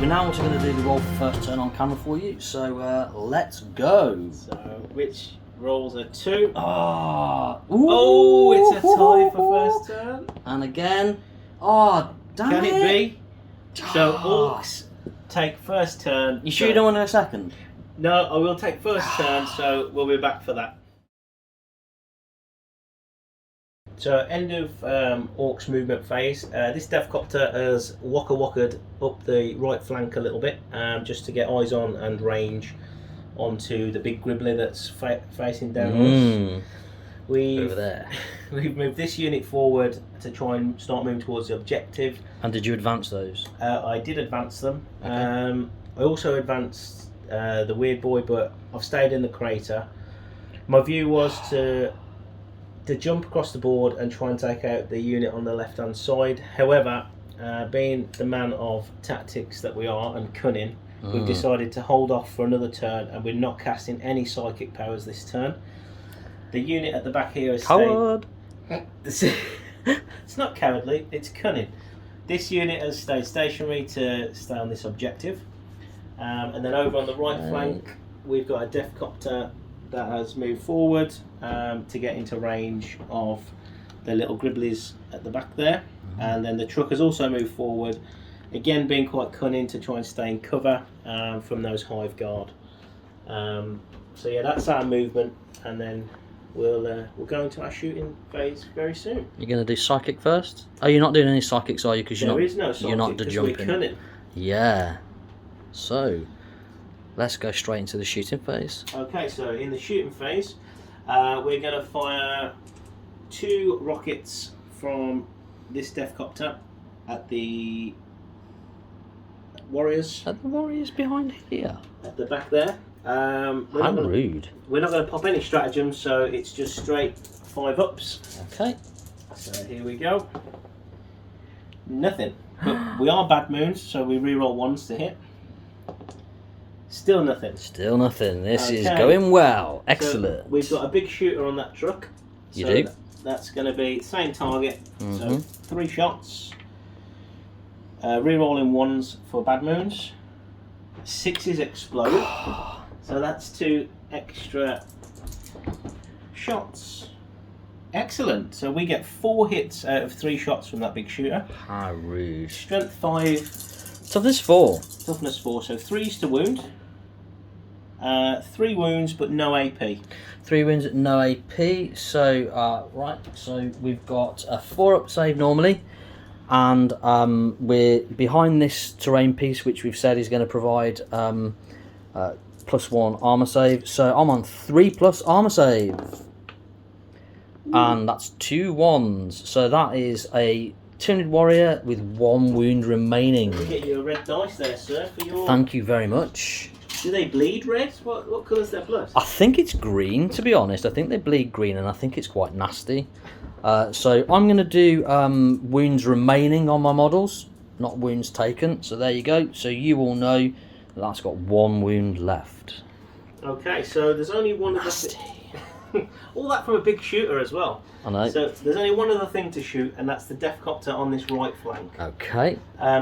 we're now also going to do the roll for first turn on camera for you. So let's go. So which rolls are 2? Ah, oh, it's a tie for first turn. And again, oh, damn Can it be? So Ah. Orks take first turn. You sure you don't want to do a second? No, I will take first turn, so we'll be back for that. So end of Orks movement phase. This Deathcopter has waka-wakaed up the right flank a little bit, just to get eyes on and range onto the big gribbly that's facing downwards. Over there. We've moved this unit forward to try and start moving towards the objective. And did you advance those? I did advance them. Okay. I also advanced the weird boy, but I've stayed in the crater. My view was to jump across the board and try and take out the unit on the left hand side. However, being the man of tactics that we are and cunning, we've decided to hold off for another turn, and we're not casting any psychic powers this turn. The unit at the back here is Coward. It's not cowardly, it's cunning. This unit has stayed stationary to stay on this objective. And then over on the right flank, we've got a Deathcopter that has moved forward to get into range of the little gribblies at the back there. And then the truck has also moved forward, again being quite cunning to try and stay in cover from those hive guard. So yeah, that's our movement, and then we'll go into our shooting phase very soon. You're going to do psychic first? Oh, you're not doing any psychics, are you? Because There is no psychic, you're not because jumping. we're cunning. Yeah. So let's go straight into the shooting phase. Okay, so in the shooting phase, we're going to fire 2 rockets from this Deathcopter at the warriors. Are the warriors behind here? At the back there. How rude. We're not going to pop any stratagems, so it's just straight 5-ups. Okay. So here we go. Nothing. But we are bad moons, so we reroll 1s to hit. Still nothing. Still nothing. This is Okay. going well. Excellent. So we've got a big shooter on that truck. You So do? That's going to be same target. So 3 shots. Rerolling 1s for bad moons. 6s explode. So that's 2 extra shots. Excellent. So we get 4 hits out of 3 shots from that big shooter. How rude. Strength 5. Toughness 4. Toughness 4. So 3s to wound. 3 wounds but no AP. 3 wounds, no AP. So, right. So we've got a 4-up save normally. And we're behind this terrain piece, which we've said is going to provide +1 armor save. So I'm on 3+ armor save. And that's 2 1s. So that is a Tyranids warrior with 1 wound remaining. We get you a red dice there, sir, for your... Thank you very much. Do they bleed red? What colour's their blood? I think it's green, to be honest. I think they bleed green, and I think it's quite nasty. So I'm going to do wounds remaining on my models, not wounds taken. So there you go. So you all know that's got 1 wound left. Okay, so there's only one Nasty. all that from a big shooter as well. I know. So there's only one other thing to shoot, and that's the Deathcopter on this right flank. Okay.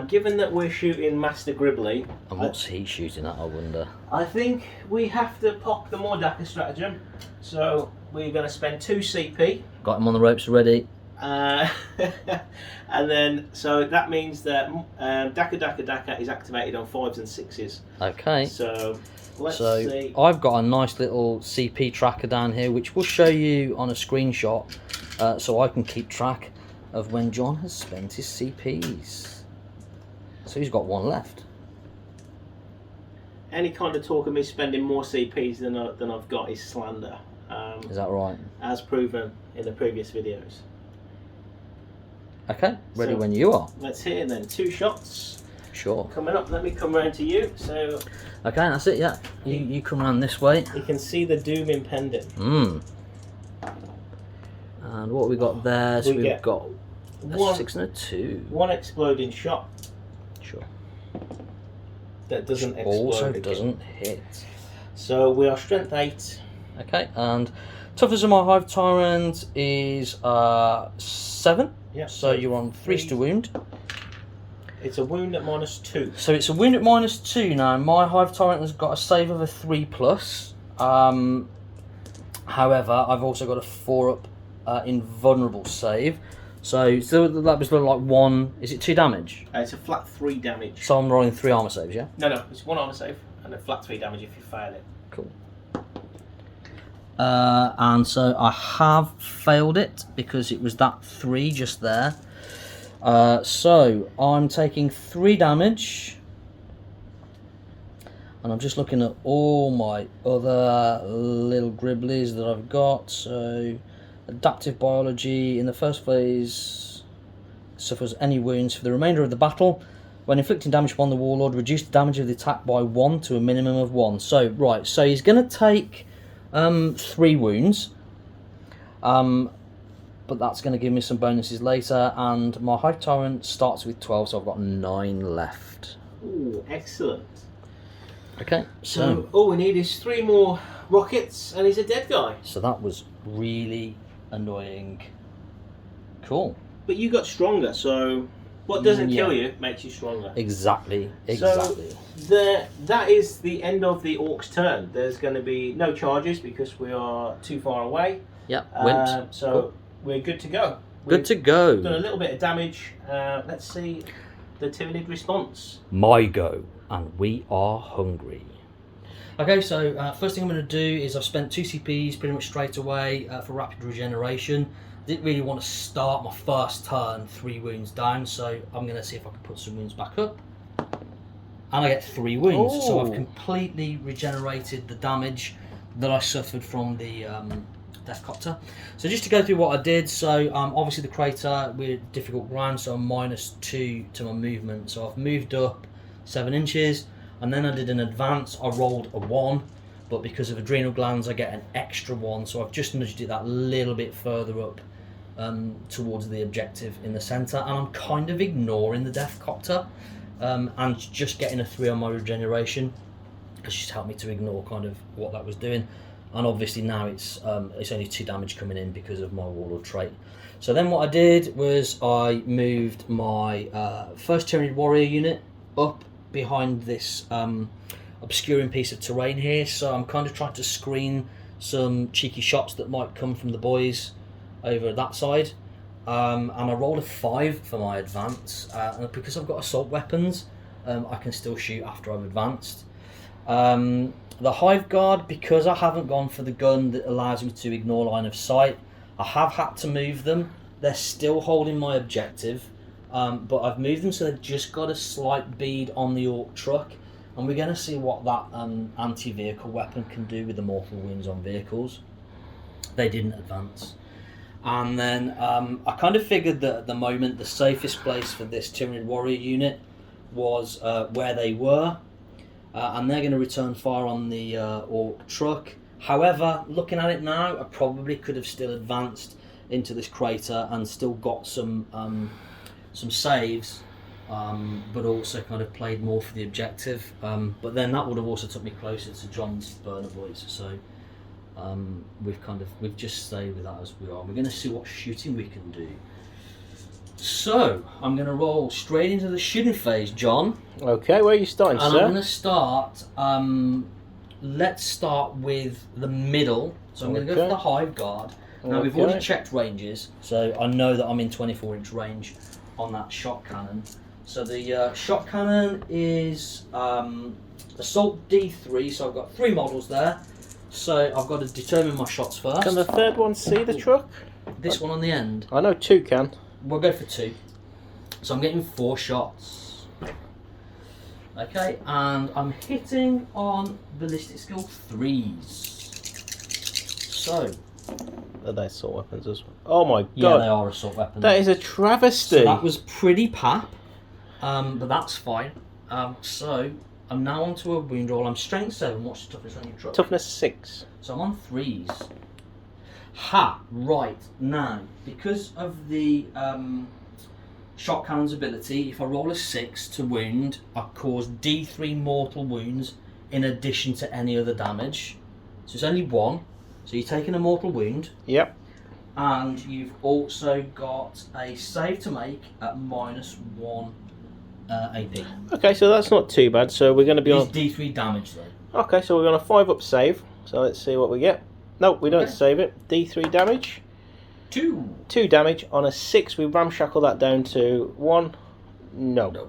Given that we're shooting Master Gribbly, And what's he shooting at, I wonder? I think we have to pop the Mordaka stratagem. So we're going to spend 2 CP. Got him on the ropes already. And then, so that means that Daka is activated on 5s and 6s. Okay. So let's So see. I've got a nice little CP tracker down here, which we'll show you on a screenshot, so I can keep track of when John has spent his CPs. So he's got 1 left. Any kind of talk of me spending more CPs than I've got is slander. Is that right? As proven in the previous videos. Okay, ready So- when you are. Let's hit it then. 2 shots Sure. coming up. Let me come round to you so Okay, that's it, yeah. You come around this way. you can see the doom impending. And what we got there, so We we've get got a one- 6 and a 2. 1 exploding shot Sure. that doesn't explode. Also again. doesn't hit. So we are strength 8. Okay, and toughness of my hive tyrant is 7. Yeah. So you're on 3 to wound. It's a wound at -2. So it's a wound at -2 now. My Hive Tyrant has got a save of a 3+. However, I've also got a 4-up invulnerable save. So that was like 1. Is it 2 damage? It's a flat 3 damage. So I'm rolling 3 armor saves, yeah? No, it's 1 armor save and a flat 3 damage if you fail it. Cool. And so I have failed it because it was that 3 just there. So I'm taking 3 damage. And I'm just looking at all my other little gribblies that I've got. So adaptive biology in the first phase suffers any wounds for the remainder of the battle. When inflicting damage upon the warlord, reduce the damage of the attack by 1 to a minimum of 1. So right, so he's going to take 3 wounds, but that's going to give me some bonuses later, and my Hive Tyrant starts with 12, so I've got 9 left. Ooh, excellent. Okay, So all we need is 3 more rockets and he's a dead guy. So that was really annoying. Cool. But you got stronger, so what doesn't kill you makes you stronger. Exactly. So that is the end of the Orcs' turn. There's going to be no charges because we are too far away. Yep, went. So cool. We're good to go. Good to go. Done a little bit of damage. Let's see the Tyranid response. My go, and we are hungry. Okay, so first thing I'm going to do is I've spent 2 CPs pretty much straight away for rapid regeneration. Didn't really want to start my first turn 3 wounds down, so I'm going to see if I can put some wounds back up. And I get 3 wounds, so I've completely regenerated the damage that I suffered from the Deathcopter. So just to go through what I did, so obviously the crater, we're difficult ground, so I'm -2 to my movement. So I've moved up 7 inches, and then I did an advance. I rolled a 1, but because of adrenal glands I get an extra 1, so I've just nudged it that little bit further up towards the objective in the centre, and I'm kind of ignoring the Deathcopter and just getting a 3 on my regeneration. It's just helped me to ignore kind of what that was doing. And obviously now it's only 2 damage coming in because of my Warlord trait. So then what I did was I moved my first Tyranid warrior unit up behind this obscuring piece of terrain here. So I'm kind of trying to screen some cheeky shots that might come from the boys over that side. And I rolled a 5 for my advance. And because I've got assault weapons, I can still shoot after I've advanced. The Hive Guard, because I haven't gone for the gun that allows me to ignore line of sight, I have had to move them. They're still holding my objective, but I've moved them so they've just got a slight bead on the Orc truck, and we're going to see what that anti-vehicle weapon can do with the mortal wounds on vehicles. They didn't advance. And then I kind of figured that at the moment the safest place for this Tyranid warrior unit was where they were. And they're going to return fire on the Orc truck. However, looking at it now, I probably could have still advanced into this crater and still got some saves, but also kind of played more for the objective. But then that would have also took me closer to John's burner boys. So we've just stayed with that as we are. We're going to see what shooting we can do. So, I'm going to roll straight into the shooting phase, John. Okay, where are you starting, sir? And I'm going to start, let's start with the middle. So I'm going to go for the Hive Guard. Now, we've already checked ranges, so I know that I'm in 24-inch range on that shot cannon. So the shot cannon is Assault D3, so I've got 3 models there. So I've got to determine my shots first. Can the third one see the truck? This one on the end. I know 2 can. We'll go for 2. So I'm getting 4 shots. Okay, and I'm hitting on ballistic skill 3s. So. Are they assault weapons as well? Oh my god. Yeah, they are assault weapons. That is a travesty. So that was pretty pap, but that's fine. So I'm now onto a wound roll. I'm strength 7. What's the toughness on your truck? Toughness 6. So I'm on 3s. Ha! Right, now, because of the shot cannon's ability, if I roll a 6 to wound, I cause D3 mortal wounds in addition to any other damage. So it's only 1. So you're taking a mortal wound. Yep. And you've also got a save to make at -1 AP. Okay, so that's not too bad. So we're going to be It's on. D3 damage though. Okay, so we're on a 5-up save. So let's see what we get. Nope, we don't Okay. save it. D3 damage. 2. 2 damage. On a 6, we ramshackle that down to 1. No.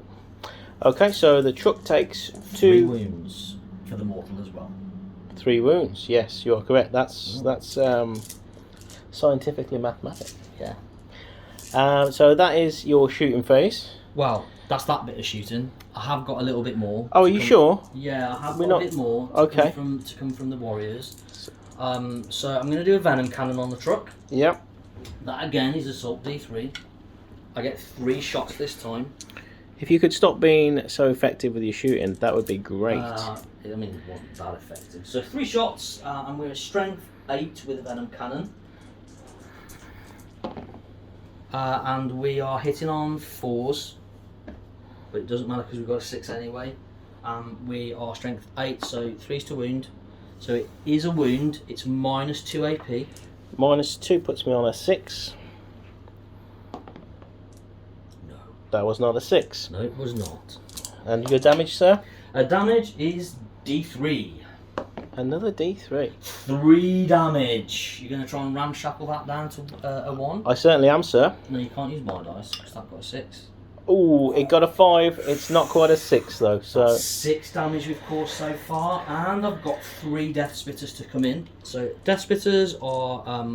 Okay, so the truck takes 3 2 wounds for the mortal as well. 3 wounds. Yes, you are correct. That's scientifically mathematic. Yeah. So that is your shooting phase. Well, that's that bit of shooting. I have got a little bit more. Oh, are you sure? Yeah, I have We're got not- a bit more Okay. to come from the warriors. So I'm going to do a venom cannon on the truck. Yep. That again is assault D3. I get 3 shots this time. If you could stop being so effective with your shooting, that would be great. I mean, it wasn't that effective. So 3 shots, and we're strength 8 with a venom cannon. And we are hitting on 4s, but it doesn't matter because we've got a 6 anyway. We are strength 8, so 3's to wound. So it is a wound. It's minus 2 AP. Minus 2 puts me on a 6. No, That was not a 6. no, it was not. And your damage, sir? Damage is D3. Another D3. 3 damage. You're going to try and ramshackle that down to a 1? I certainly am, sir. No, you can't use my dice because that got a 6. Ooh, it got a 5. It's not quite a 6 though. So 6 damage we've caused so far, and I've got 3 Deathspitters to come in. So Deathspitters are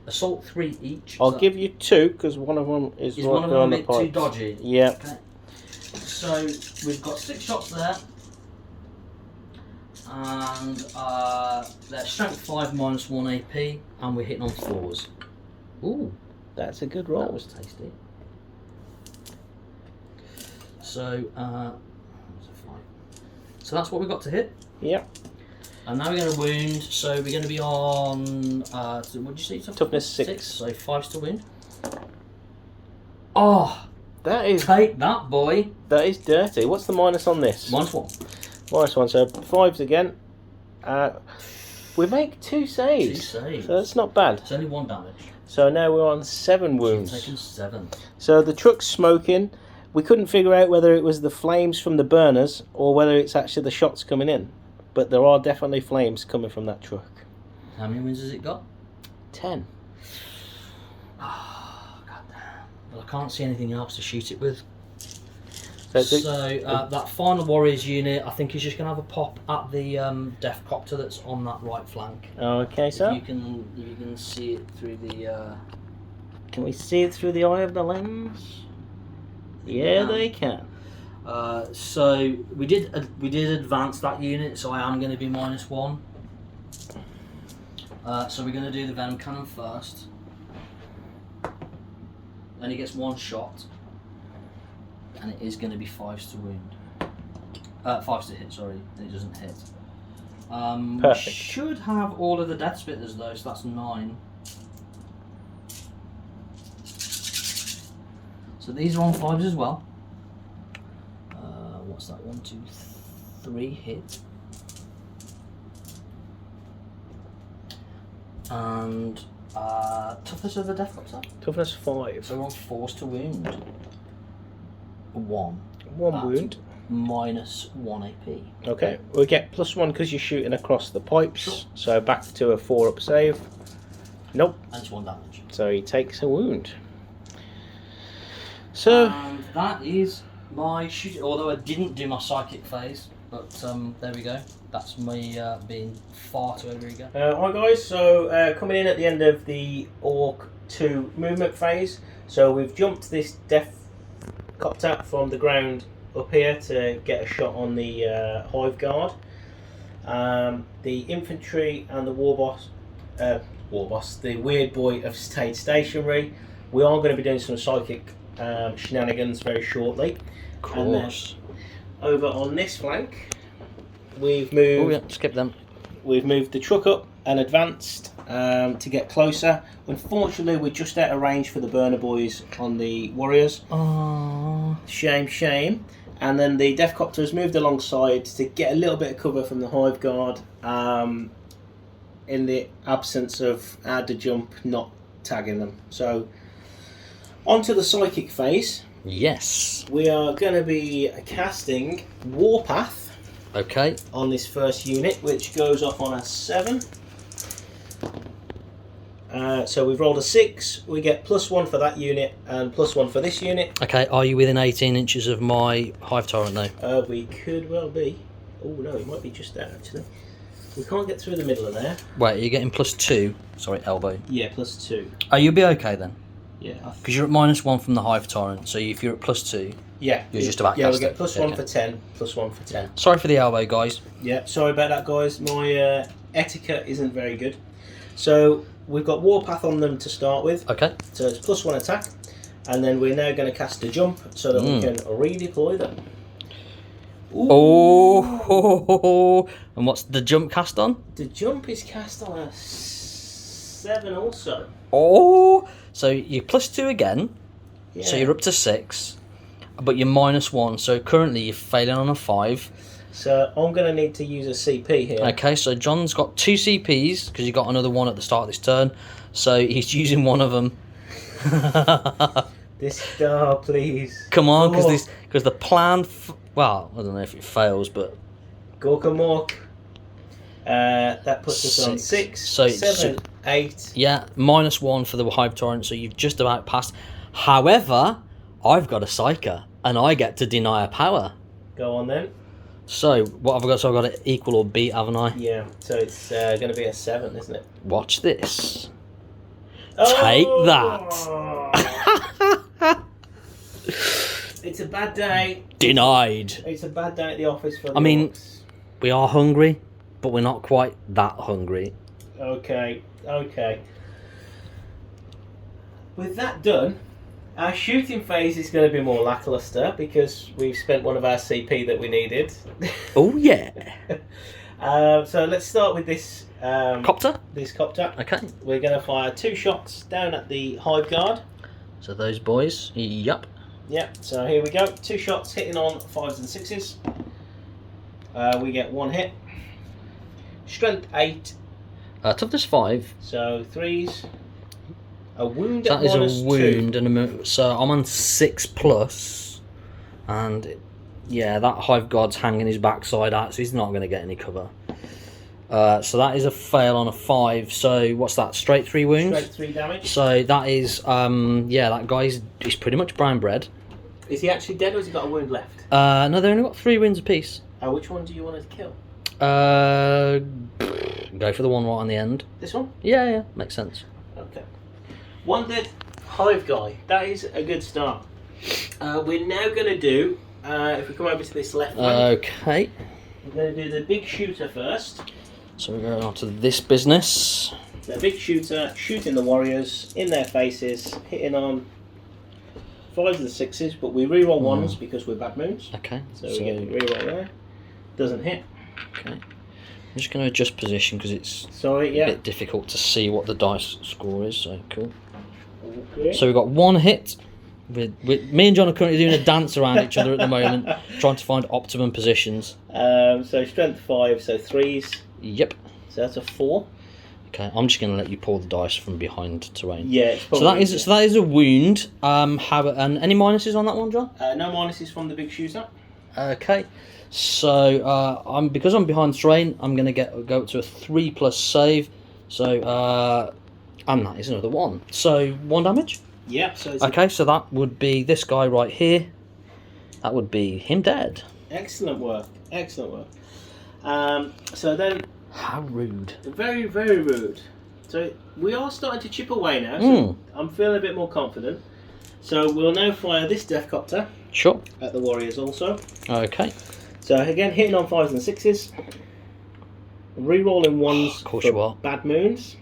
assault 3 each. I'll give you 2 because one of them is Is right one of there on them the a bit too pipes. dodgy? Yeah. Okay. So we've got 6 shots there, and they're strength 5 minus 1 AP, and we're hitting on 4s. Ooh, That's a good that roll. was tasty. So, so that's what we got to hit. Yep. And now we're going to wound. So we're going to be on. What did you say? Toughness 6. So 5's to wound. Oh, That is take that, boy. dirty. What's the minus on this? Minus 1. Minus 1. So 5s again. We make 2 saves. 2 saves. So that's not bad. It's only 1 damage. So now we're on 7 You've wounds. taken 7. So the truck's smoking. We couldn't figure out whether it was the flames from the burners or whether it's actually the shots coming in. But there are definitely flames coming from that truck. How many wounds has it got? 10. Oh, goddamn. Well, I can't see anything else to shoot it with. So, So that final warriors unit, I think, is just going to have a pop at the death copter that's on that right flank. okay, so If you can see it through the. can we see it through the eye of the lens? Yeah, they can. So we did advance that unit, so I am going to be minus 1. So we're going to do the venom cannon first. And he gets 1 shot, and it is going to be 5's to wound. 5's to hit, sorry, and it doesn't hit. We Perfect. should have all of the death spitters though, so that's 9. So these are on 5s as well. What's that? 1, 2, 3 hit. And toughness of the death copter. Toughness 5. So we're on 4's to wound. 1. 1 That's wound. Minus 1 AP. Okay, we get +1 because you're shooting across the pipes. Sure. So back to a 4-up save. Nope. And it's 1 damage. So he takes a wound. So And that is my shooting. Although I didn't do my psychic phase, but there we go. That's me being far too over eager. hi guys, so coming in at the end of the Ork 2 movement phase. So we've jumped this death copter from the ground up here to get a shot on the hive guard. The infantry and the war boss, the weird boy have stayed stationary. We are going to be doing some psychic shenanigans very shortly. Of course. Over on this flank, we've moved. Oh yeah, skip them. We've moved the truck up and advanced to get closer. Unfortunately, we're just out of range for the burner boys on the warriors. Oh. Shame, shame. And then the death copter has moved alongside to get a little bit of cover from the hive guard in the absence of our jump not tagging them. So, on to the psychic phase. Yes. We are going to be casting Warpath Okay. on this first unit, which goes off on a 7. So we've rolled a 6. We get +1 for that unit and +1 for this unit. Okay, are you within 18 inches of my Hive Tyrant now? We could well be. Oh no, it might be just there actually. We can't get through the middle of there. Wait, are you getting +2? Sorry, elbow. Yeah, +2. Oh, you'll be okay then. Yeah. Because you're at -1 from the Hive Tyrant, so if you're at +2, yeah, you're just about Yeah, we casting. get +1 for 10, +1 for 10. Sorry for the elbow, guys. Yeah, sorry about that, guys. My etiquette isn't very good. So we've got Warpath on them to start with. Okay. So it's +1 attack, and then we're now going to cast a jump so that we can redeploy them. Ooh. Oh, and what's the jump cast on? The jump is cast on a 7 also. Oh, so you're +2 again, Yeah. so you're up to 6, but you're -1, so currently you're failing on a 5. So I'm going to need to use a CP here. Okay, so John's got 2 CPs, because you got another one at the start of this turn, so he's using one of them. This star, please. Come on, because the plan... well, I don't know if it fails, but... Gorkamork. That puts us on 6, So 7, 8. Yeah, -1 for the Hive Torrent, so you've just about passed. However, I've got a Psyker, and I get to deny a power. Go on then. So, what have I got? So I've got to equal or beat, haven't I? Yeah, so it's going to be a 7, isn't it? Watch this. Oh! Take that. It's a bad day. Denied. It's a bad day at the office for the I mean, Orks. we are hungry, but we're not quite that hungry. Okay. With that done, our shooting phase is going to be more lackluster because we've spent one of our CP that we needed. Oh, yeah. So let's start with this Copter? This copter. Okay. We're going to fire 2 shots down at the hive guard. So those boys, yup. Yep, so here we go. 2 shots hitting on 5s and 6s. We get 1 hit. Strength 8. Toughness 5. So 3s. A wound That at is -2. a wound, and so I'm on 6+, and yeah, that hive guard's hanging his backside out, so he's not going to get any cover. So that is a fail on a 5. So what's that? Straight 3 wounds. Straight 3 damage. So that is yeah, that guy's he's pretty much brown bread. Is he actually dead, or has he got a wound left? No, they only got 3 wounds apiece. Which one do you want to kill? Go for the one right on the end. This one? Yeah, makes sense. Okay. 1 dead hive guy. That is a good start. We're now going to do, if we come over to this left flank, Okay. we're going to do the big shooter first. So we're going on to this business. The big shooter shooting the warriors in their faces, hitting on 5s and 6s, but we reroll 1s because we're bad moons. Okay. So we get the reroll there. Doesn't hit. Okay. I'm just going to adjust position because it's Sorry, a yeah. bit difficult to see what the dice score is. So cool. Okay. So we've got 1 hit. Me and John are currently doing a dance around each other at the moment, trying to find optimum positions. So strength 5, so 3s. Yep. So that's a 4. Okay, I'm just going to let you pull the dice from behind terrain. Yeah, it's So probably that is a wound. And any minuses on that one, John? no minuses from the big shooter. Okay. So because I'm behind terrain, I'm going to go up to a 3+ save. So and that is another 1. So 1 damage. Yeah. So it's Okay, so that would be this guy right here. That would be him dead. excellent work. Excellent work. So then, How rude. very, very rude. So we are starting to chip away now. So I'm feeling a bit more confident. So we'll now fire this death copter Sure. at the warriors also. Okay. So again, hitting on 5s and 6s. Rerolling 1s Of course for you are. bad moons.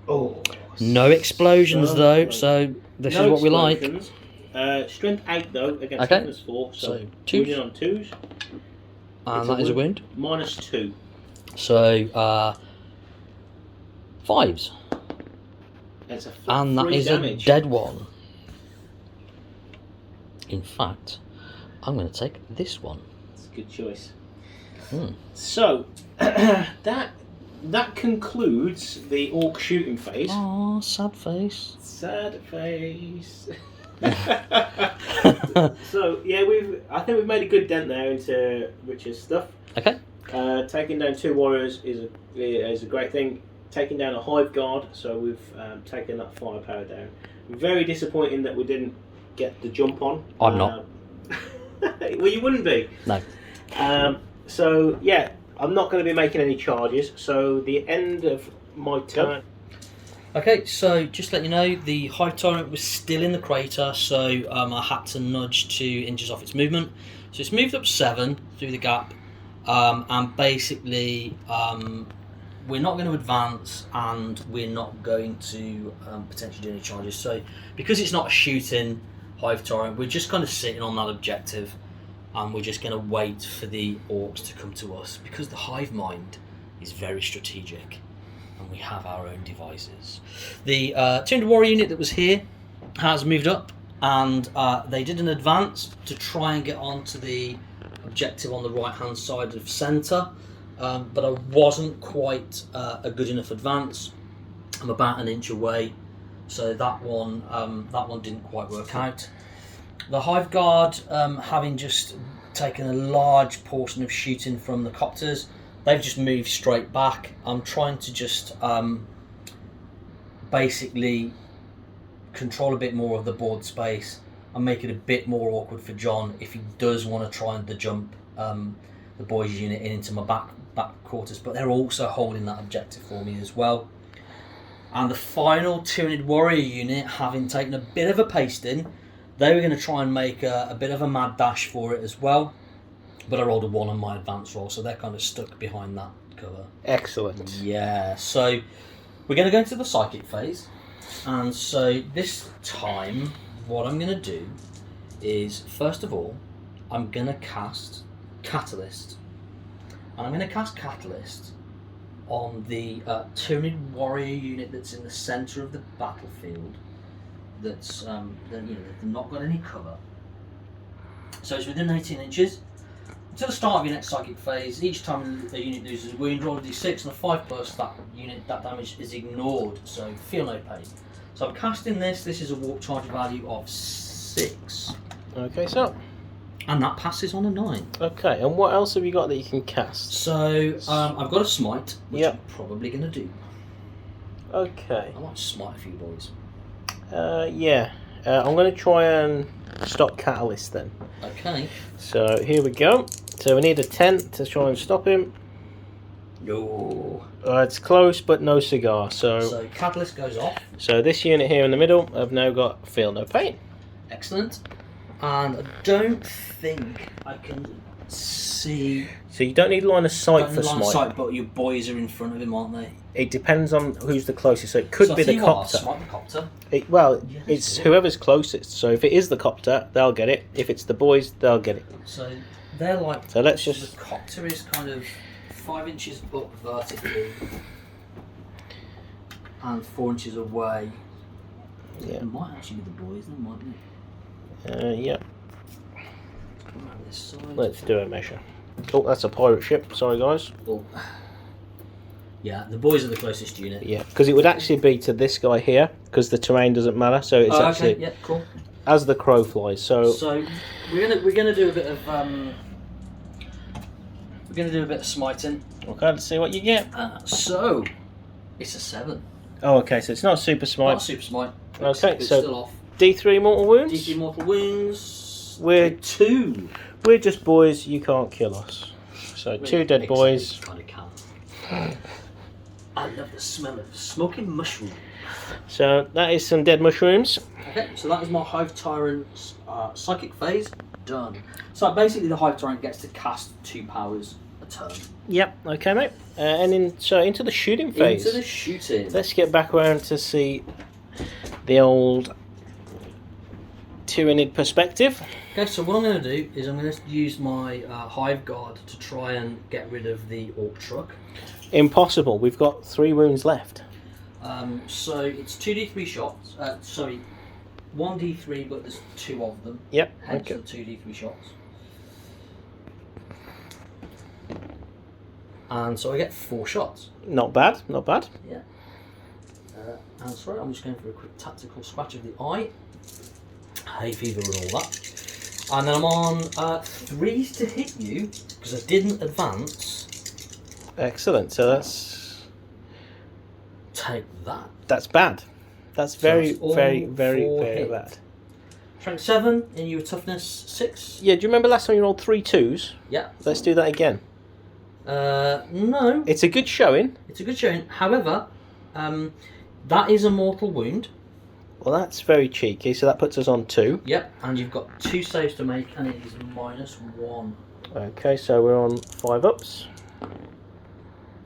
Oh. No explosions so though, close. so this No is what we like. explosions. Strength 8 though, against Okay. toughness 4. So So 2s. wounded on 2s. And It's that is a wound. -2. So 5s. It's a And that 3 is damage. a dead one. In fact, I'm going to take this one. It's a good choice. Hmm. So that concludes the orc shooting phase. Oh, sad face. Sad face. So yeah, I think we've made a good dent there into Richard's stuff. Okay. Taking down 2 warriors is a great thing. Taking down a hive guard, so we've taken that firepower down. Very disappointing that we didn't get the jump on. I'm not. Well, you wouldn't be. No. So yeah, I'm not going to be making any charges. So the end of my turn. Okay, so just to let you know, the Hive Tyrant was still in the crater, so I had to nudge 2 inches off its movement. So it's moved up 7 through the gap, and basically we're not going to advance, and we're not going to potentially do any charges. So because it's not a shooting Hive Tyrant, we're just kind of sitting on that objective, and we're just going to wait for the Orks to come to us, because the hive mind is very strategic. And we have our own devices. The 200 warrior unit that was here has moved up, and they did an advance to try and get onto the objective on the right hand side of centre, but I wasn't quite a good enough advance. I'm about 1 inch away, so that one didn't quite work out. The Hive Guard, having just taken a large portion of shooting from the copters, they've just moved straight back. I'm trying to just basically control a bit more of the board space and make it a bit more awkward for John if he does want to try and jump the boys unit into my back quarters. But they're also holding that objective for me as well. And the final 200 warrior unit, having taken a bit of a pasting, they were going to try and make a bit of a mad dash for it as well. But I rolled a 1 on my advance roll, so they're kind of stuck behind that cover. Excellent. Yeah, so we're going to go into the psychic phase. And so this time, what I'm going to do is, first of all, I'm going to cast Catalyst. And I'm going to cast Catalyst on the Tyranid warrior unit that's in the centre of the battlefield. That's they've not got any cover. So it's within 18 inches. Until the start of your next psychic phase, each time a unit loses a wound, roll a d6 and a 5+, that damage is ignored, so feel no pain. So I'm casting this. This is a warp charge value of 6. Okay, so. And that passes on a 9. Okay, and what else have you got that you can cast? So I've got a smite, which Yep. I'm probably going to do. Okay. I might smite a few boys. Yeah. I'm going to try and stop Catalyst then. Okay. So here we go. So we need a 10 to try and stop him. No. It's close, but no cigar. So Catalyst goes off. So this unit here in the middle have now got Feel No Pain. Excellent. And I don't think I can see. So you don't need line of sight for line of smite. sight, but your boys are in front of him, aren't they? It depends on who's the closest. So it could be the copter. Smite the copter. Yes, it's whoever's closest. So if it is the copter, they'll get it. If it's the boys, they'll get it. So they're like. So let's just. The copter is kind of 5 inches up vertically and 4 inches away. Yeah. It might actually be the boys, then, mightn't it? Yeah. Come around this side. Let's do a measure. Oh, that's a pirate ship. Sorry, guys. Oh. Yeah, the boys are the closest unit. Yeah, because it would actually be to this guy here, because the terrain doesn't matter. So it's actually okay. Yeah, cool. as the crow flies. So we're gonna do a bit of smiting. okay, let's see what you get. So it's a 7. Oh, okay. So it's not super smite. Not super smite. Okay, It's so still off. D3 mortal wounds. D3 mortal wounds. We're 2. We're just boys. You can't kill us. So 2 dead boys. Kind of can. I love the smell of smoking mushroom. So that is some dead mushrooms. Okay, so that is my Hive Tyrant's psychic phase done. So basically, the Hive Tyrant gets to cast 2 powers a turn. Yep. Okay, mate. And into the shooting phase. Into the shooting. Let's get back around to see the old Tyranid perspective. Okay, so what I'm going to do is I'm going to use my Hive Guard to try and get rid of the Orc truck. Impossible. We've got 3 wounds left. So it's 2d3 shots. 1d3, but there's 2 of them. Yep. Hence Okay. the 2d3 shots. And so I get 4 shots. Not bad. Not bad. Yeah. And sorry, I'm just going for a quick tactical scratch of the eye. hay fever and all that. And then I'm on 3s to hit you because I didn't advance. Excellent. So that's Take that. That's bad. That's very, So that's very, all very, 4 very hits. bad. Strength 7 and you were toughness 6. Yeah. Do you remember last time you rolled 3 2s? Yeah. Let's do that again. No. It's a good showing. It's a good showing. However, that is a mortal wound. Well, that's very cheeky. So that puts us on 2. Yep. And you've got 2 saves to make, and it is -1. Okay, so we're on 5 ups.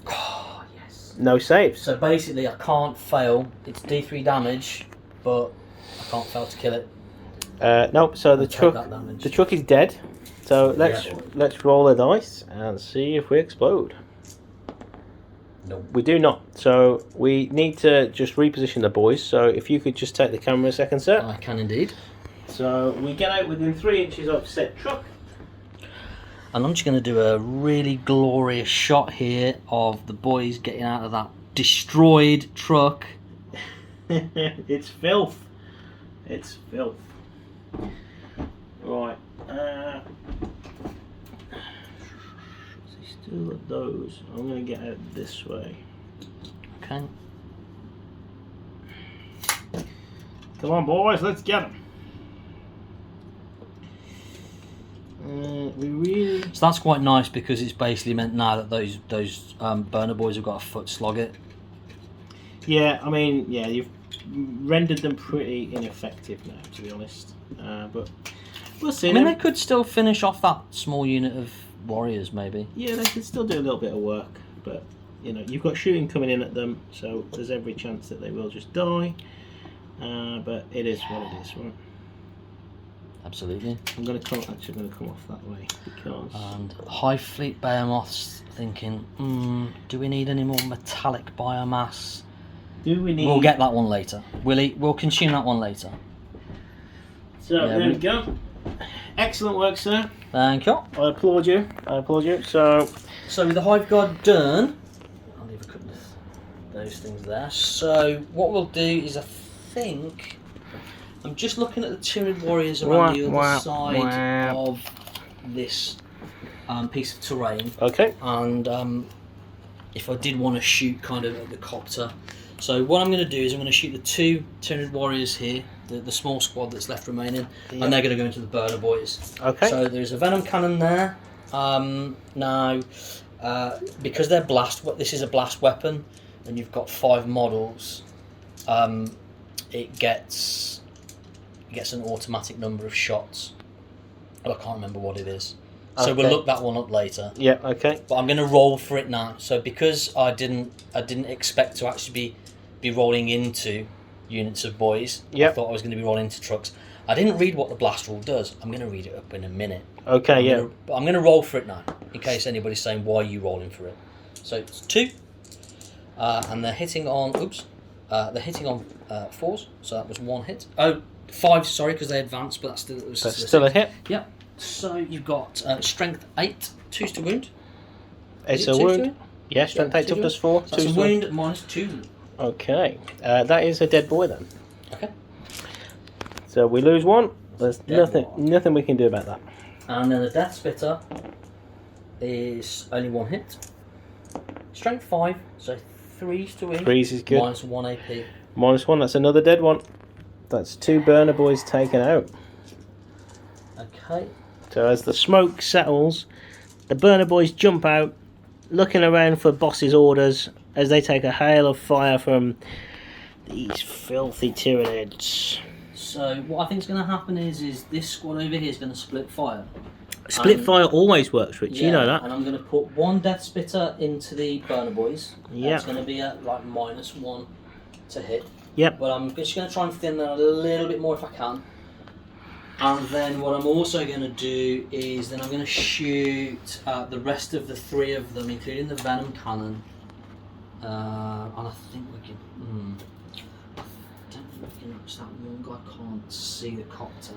Oh yes. No saves. So basically, I can't fail. It's D3 damage, but I can't fail to kill it. Nope. So the Take truck, that damage. the truck is dead. So Yeah. let's roll the dice and see if we explode. No. We do not. So we need to just reposition the boys. So if you could just take the camera a second, sir. I can indeed. So we get out within 3 inches of said truck. And I'm just going to do a really glorious shot here of the boys getting out of that destroyed truck. It's filth. It's filth. Right. Still at those. I'm going to get out this way. Okay. Come on, boys. Let's get them. We really. So that's quite nice because it's basically meant now that those burner boys have got a foot slog it. Yeah, I mean, yeah, you've rendered them pretty ineffective now, to be honest. But we'll see. I mean, they could still finish off that small unit of warriors, maybe. Yeah, they could still do a little bit of work, but you know, you've got shooting coming in at them, so there's every chance that they will just die. But it is what it is, right? Absolutely. I'm going to come off that way because. And High Fleet Behemoths thinking, do we need any more metallic biomass? Do we need? We'll get that one later. We'll consume that one later. So Yeah, there we go. Excellent work, sir. Thank you. I applaud you. So with the Hive Guard done, I'll leave a couple of those things there. So what we'll do is, I think, I'm just looking at the Tyranid warriors around the other side of this piece of terrain. Okay. And if I did want to shoot kind of at the copter. So what I'm going to do is I'm going to shoot the 2 Tyranid warriors here, the small squad that's left remaining, and they're going to go into the burner boys. Okay. So there's a venom cannon there. Now, because they're this is a blast weapon, and you've got 5 models, it gets an automatic number of shots. But I can't remember what it is. So we'll look that one up later. Yeah. Okay. But I'm going to roll for it now. So because I didn't expect to actually be rolling into units of boys. Yep. I thought I was going to be rolling into trucks. I didn't read what the blast rule does. I'm going to read it up in a minute. Okay. I'm going to roll for it now, in case anybody's saying, why are you rolling for it? So it's 2. And they're hitting on... Oops. They're hitting on 4s. So that was 1 hit. Oh, 5, sorry, because they advanced, but that's still a hit. Yep. So you've got strength 8, 2s to wound. It's Is a it 2s to wound. wound? Yeah, strength 8, toughness 4. So that's a wound -2. Okay. That is a dead boy then. Okay. So we lose 1. There's Dead nothing we can do about that. And then the Death Spitter is only 1 hit. Strength 5, so 3s to wound. 3s is good. -1 AP. -1. That's another dead one. That's 2 burner boys taken out. Okay. So as the smoke settles, the burner boys jump out, looking around for boss's orders as they take a hail of fire from these filthy Tyranids. So what I think is going to happen is this squad over here is going to split fire. Split fire always works, Rich. You know that. And I'm going to put 1 Death Spitter into the burner boys. Yeah. That's going to be at like -1 to hit. Yep. But I'm just going to try and thin that a little bit more if I can. And then what I'm also going to do is then I'm going to shoot the rest of the 3 of them, including the venom cannon. And I think we can. I don't think we can reach that one guy. Can't see the copter.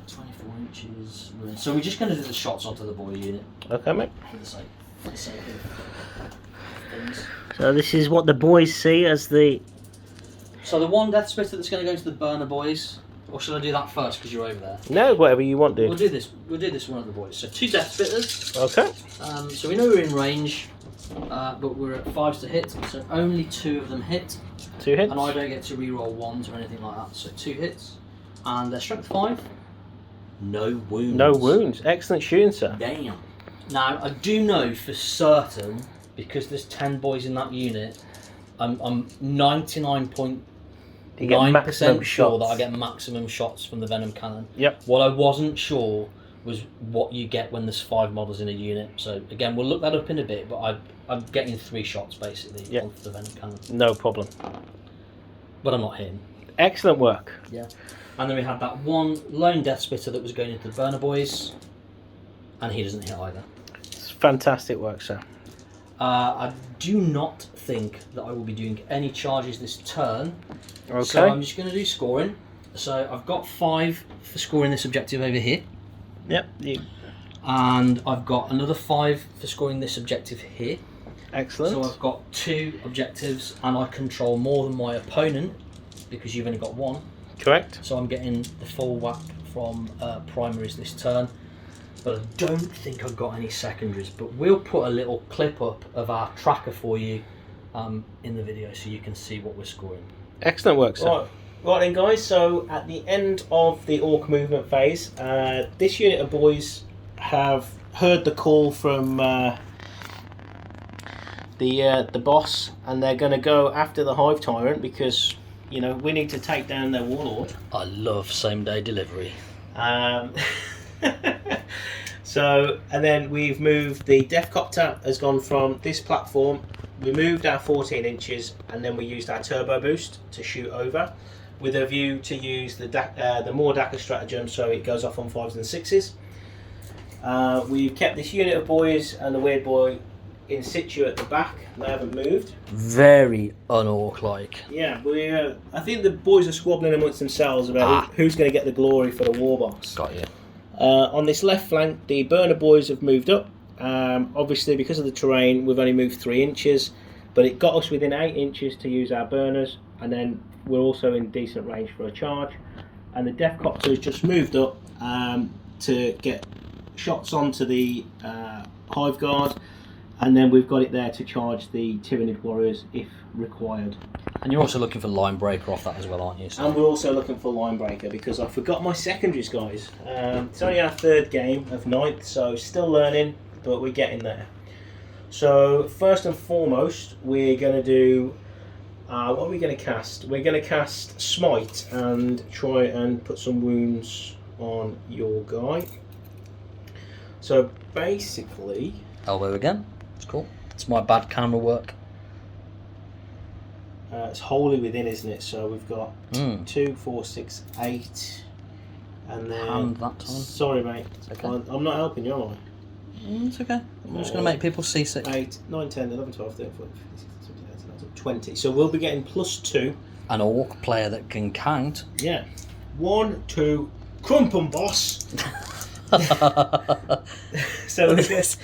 24 inches. So we're just going to do the shots onto the boy unit. Okay, mate. For the sake of things. So this is what the boys see as the So the one death splitter that's going to go to the burner boys, or should I do that first because you're over there? No, whatever you want, dude. We'll do this. We'll do this one of the boys. So 2 death splitters. Okay. So we know we're in range, but we're at 5s to hit, so only 2 of them hit. 2 hits. And I don't get to reroll 1s or anything like that. So 2 hits, and they're strength 5. No wounds. No wounds. Excellent shooting, sir. Damn. Now I do know for certain, because there's 10 boys in that unit, I'm 99.9% sure that I get maximum shots from the venom cannon. Yep. What I wasn't sure was what you get when there's 5 models in a unit. So again, we'll look that up in a bit, but I'm getting 3 shots basically on the venom cannon. No problem. But I'm not hitting. Excellent work. Yeah. And then we had that one lone death splitter that was going into the burner boys, and he doesn't hit either. It's fantastic work, sir. I do not think that I will be doing any charges this turn. Okay. So I'm just going to do scoring. So I've got 5 for scoring this objective over here. Yep. And I've got another 5 for scoring this objective here. Excellent. So I've got 2 objectives, and I control more than my opponent because you've only got 1. Correct. So I'm getting the full whack from primaries this turn. But I don't think I've got any secondaries. But we'll put a little clip up of our tracker for you in the video so you can see what we're scoring. Excellent work, sir. Right then, guys, so at the end of the Orc movement phase, this unit of boys have heard the call from the boss, and they're going to go after the Hive Tyrant because, you know, we need to take down their warlord. I love same-day delivery. So, and then we've moved, the Deathcopter has gone from this platform, we moved our 14 inches, and then we used our turbo boost to shoot over, with a view to use the more Dakka stratagem so it goes off on 5s and 6s. We've kept this unit of boys and the weird boy in situ at the back. They haven't moved. Very un-orc-like. Yeah, I think the boys are squabbling amongst themselves about who's going to get the glory for the war boss. Got you. On this left flank, the burner boys have moved up. Obviously, because of the terrain, we've only moved 3 inches, but it got us within 8 inches to use our burners, and then we're also in decent range for a charge. And the Deathcopter has just moved up to get shots onto the Hive Guard, and then we've got it there to charge the Tyranid warriors if required. And you're also looking for line breaker off that as well, aren't you? So. And we're also looking for line breaker because I forgot my secondaries, guys. It's only our 3rd game of 9th, so still learning, but we're getting there. So first and foremost, we're going to do what are we going to cast? We're going to cast Smite and try and put some wounds on your guy. So basically, elbow again. It's cool. It's my bad camera work. It's wholly within, isn't it? So we've got 2, 4, 6, 8, and then. Hand that time. Sorry, mate. It's okay. I'm not helping you, am I? It's okay. I'm just going to make people seasick. 8, 9, 10, 11, 12, 13, 14, 15, 16, 17, 18, 19, 20. So we'll be getting +2. An orc player that can count. Yeah. 1, 2, crumpum boss. So this.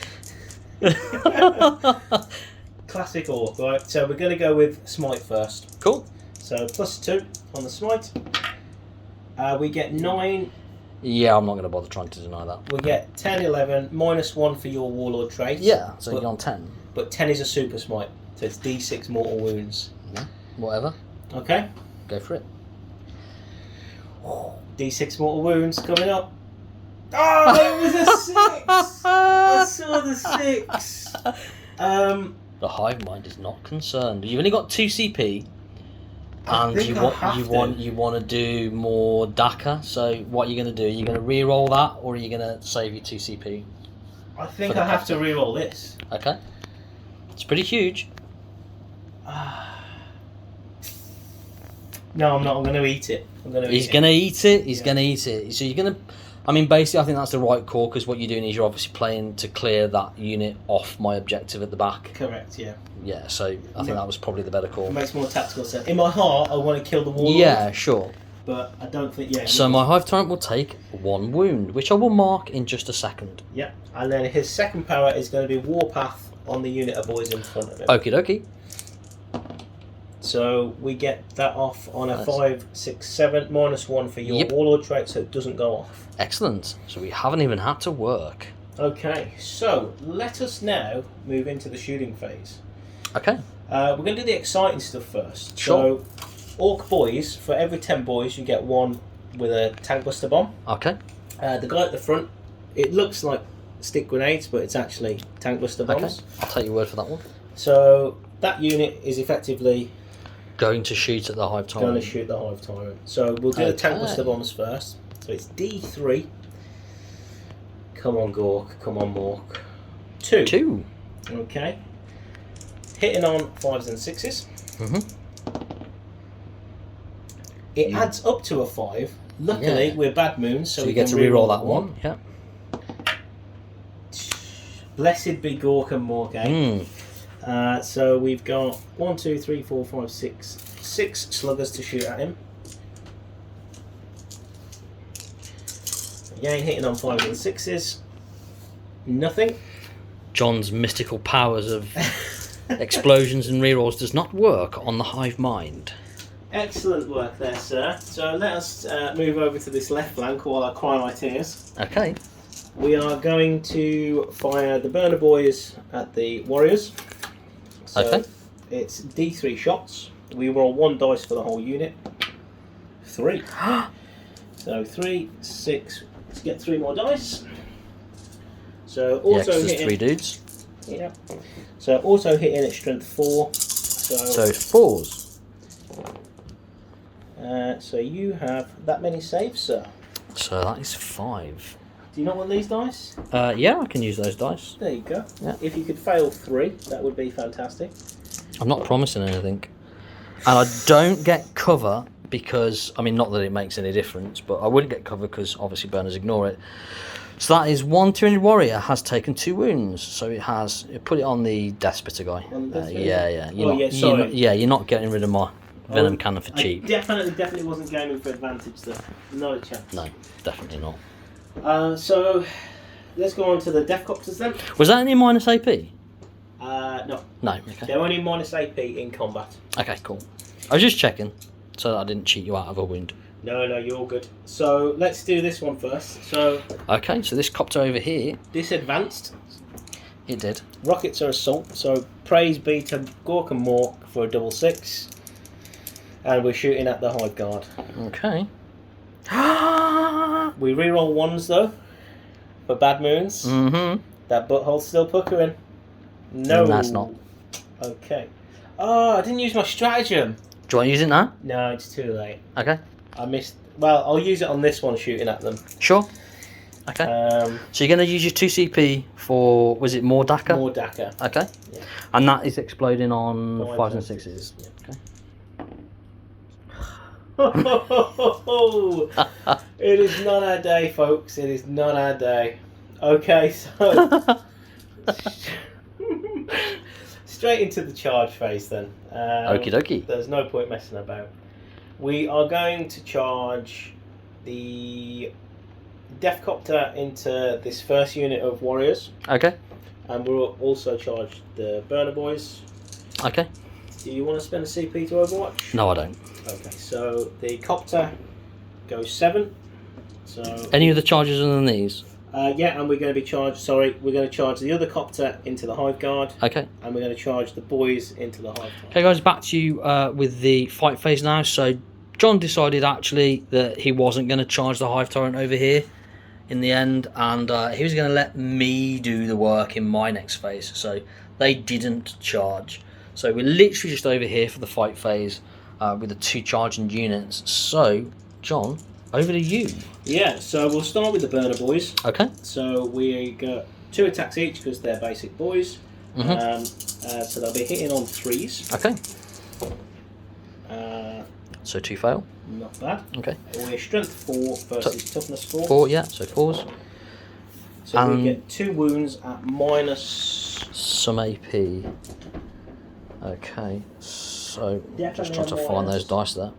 Classic orc, right? So we're going to go with Smite first. Cool. So +2 on the Smite. We get 9. Yeah, I'm not going to bother trying to deny that. We get 10, 11, -1 for your Warlord trait. Yeah, so you're on 10. But 10 is a super Smite, so it's D6 mortal wounds. Yeah, whatever. Okay. Go for it. D6 mortal wounds coming up. Oh, it was a 6! I saw the 6! The hive mind is not concerned. You've only got 2 CP, and you want to do more Dakka. So what are you going to do? Are you going to re-roll that, or are you going to save your 2 CP? I think I have to re-roll this. Okay. It's pretty huge. No, I'm not. I'm going to eat it. He's going to eat it. He's going to eat it. So you're going to. I mean, basically, I think that's the right call because what you're doing is you're obviously playing to clear that unit off my objective at the back. Correct, yeah. Yeah, so I think that was probably the better call. It makes more tactical sense. In my heart, I want to kill the warlord. Yeah, sure. But I don't think, So my Hive Tyrant will take 1 wound, which I will mark in just a second. Yeah, and then his second power is going to be Warpath on the unit of boys in front of him. Okie dokie. So we get that off on a Nice. 5, 6, 7, -1 for your Yep. warlord trait, so it doesn't go off. Excellent. So we haven't even had to work. Okay, so let us now move into the shooting phase. Okay. We're going to do the exciting stuff first. Sure. So, Orc boys, for every 10 boys, you get one with a tank buster bomb. Okay. The guy at the front, it looks like stick grenades, but it's actually tank buster bombs. Okay. I'll take your word for that one. So, that unit is effectively Going to shoot at the hive tyrant. going to shoot the hive tyrant. So, we'll do the tank buster bombs first. So, it's D3. Come on, Gork. Come on, Mork. 2. 2. Okay. Hitting on 5s and 6s. It adds up to a 5. Luckily, we're bad moons, so So we you get can to reroll that one. Yeah. Blessed be Gork and Mork, eh? So we've got 1, 2, 3, 4, 5, 6. 6 sluggers to shoot at him. Again, hitting on 5s and 6s. Nothing. John's mystical powers of explosions and rerolls does not work on the hive mind. Excellent work there, sir. So let us move over to this left flank while I cry my tears. Okay. We are going to fire the burner boys at the warriors. So Okay. it's D3 shots. We roll 1 dice for the whole unit. 3. So 3, 6. Let's get 3 more dice. So also Yeah, 'cause there's hitting. 3 dudes. Yeah. So also hitting at strength 4. So 4s. So you have that many saves, sir. So that is 5. Do you not want these dice? Yeah, I can use those dice. There you go. Yeah. If you could fail 3, that would be fantastic. I'm not promising anything. And I don't get cover because, I mean, not that it makes any difference, but I wouldn't get cover because obviously burners ignore it. So that is 1 Tyranid warrior has taken 2 wounds. So it has, put it on the Death Spitter guy. On the Death Spitter? Yeah. Sorry. You're not getting rid of my venom cannon for cheap. I definitely wasn't gaming for advantage there. Not a chance. No, definitely not. So let's go on to the Death Copters then. Was that any minus AP? No. No, okay. They're only minus AP in combat. Okay, cool. I was just checking so that I didn't cheat you out of a wound. No, you're all good. So let's do this one first. So Okay, so this copter over here, this advanced. it did. Rockets are assault. So praise be to Gork and Mork for a double 6. And we're shooting at the Hive Guard. Okay. We reroll 1s though. For bad moons. Mm-hmm. That butthole's still puckering. No. And that's not. Okay. Oh, I didn't use my stratagem. Do you want to use it now? No, it's too late. Okay. I missed. Well, I'll use it on this one shooting at them. Sure. Okay. So you're going to use your 2 CP for, was it more Daka? More Daka. Okay. Yeah. And that is exploding on 5s and 6s. Okay. It is not our day, folks. It is not our day. Okay, so straight into the charge phase then. Okie dokie. There's no point messing about. We are going to charge the Death Copter into this first unit of warriors. Okay. And we'll also charge the burner boys. Okay. Do you want to spend a CP to Overwatch? No, I don't. Okay, so the Copter goes 7. So Any other charges other than these? yeah, and we're going to be charged. Sorry, we're going to charge the other Copter into the Hive Guard. Okay. And we're going to charge the boys into the Hive Guard. Okay, guys, back to you with the fight phase now. So John decided actually that he wasn't going to charge the Hive Tyrant over here in the end, and he was going to let me do the work in my next phase. So they didn't charge. So we're literally just over here for the fight phase with the 2 charging units. So, John, over to you. Yeah, so we'll start with the burner boys. Okay. So we got 2 attacks each because they're basic boys. So they'll be hitting on 3s. Okay. So 2 fail. Not bad. Okay. We're strength 4 versus toughness 4. 4, yeah, so 4s. So we get 2 wounds at minus some AP. Okay, so just trying to find those dice there.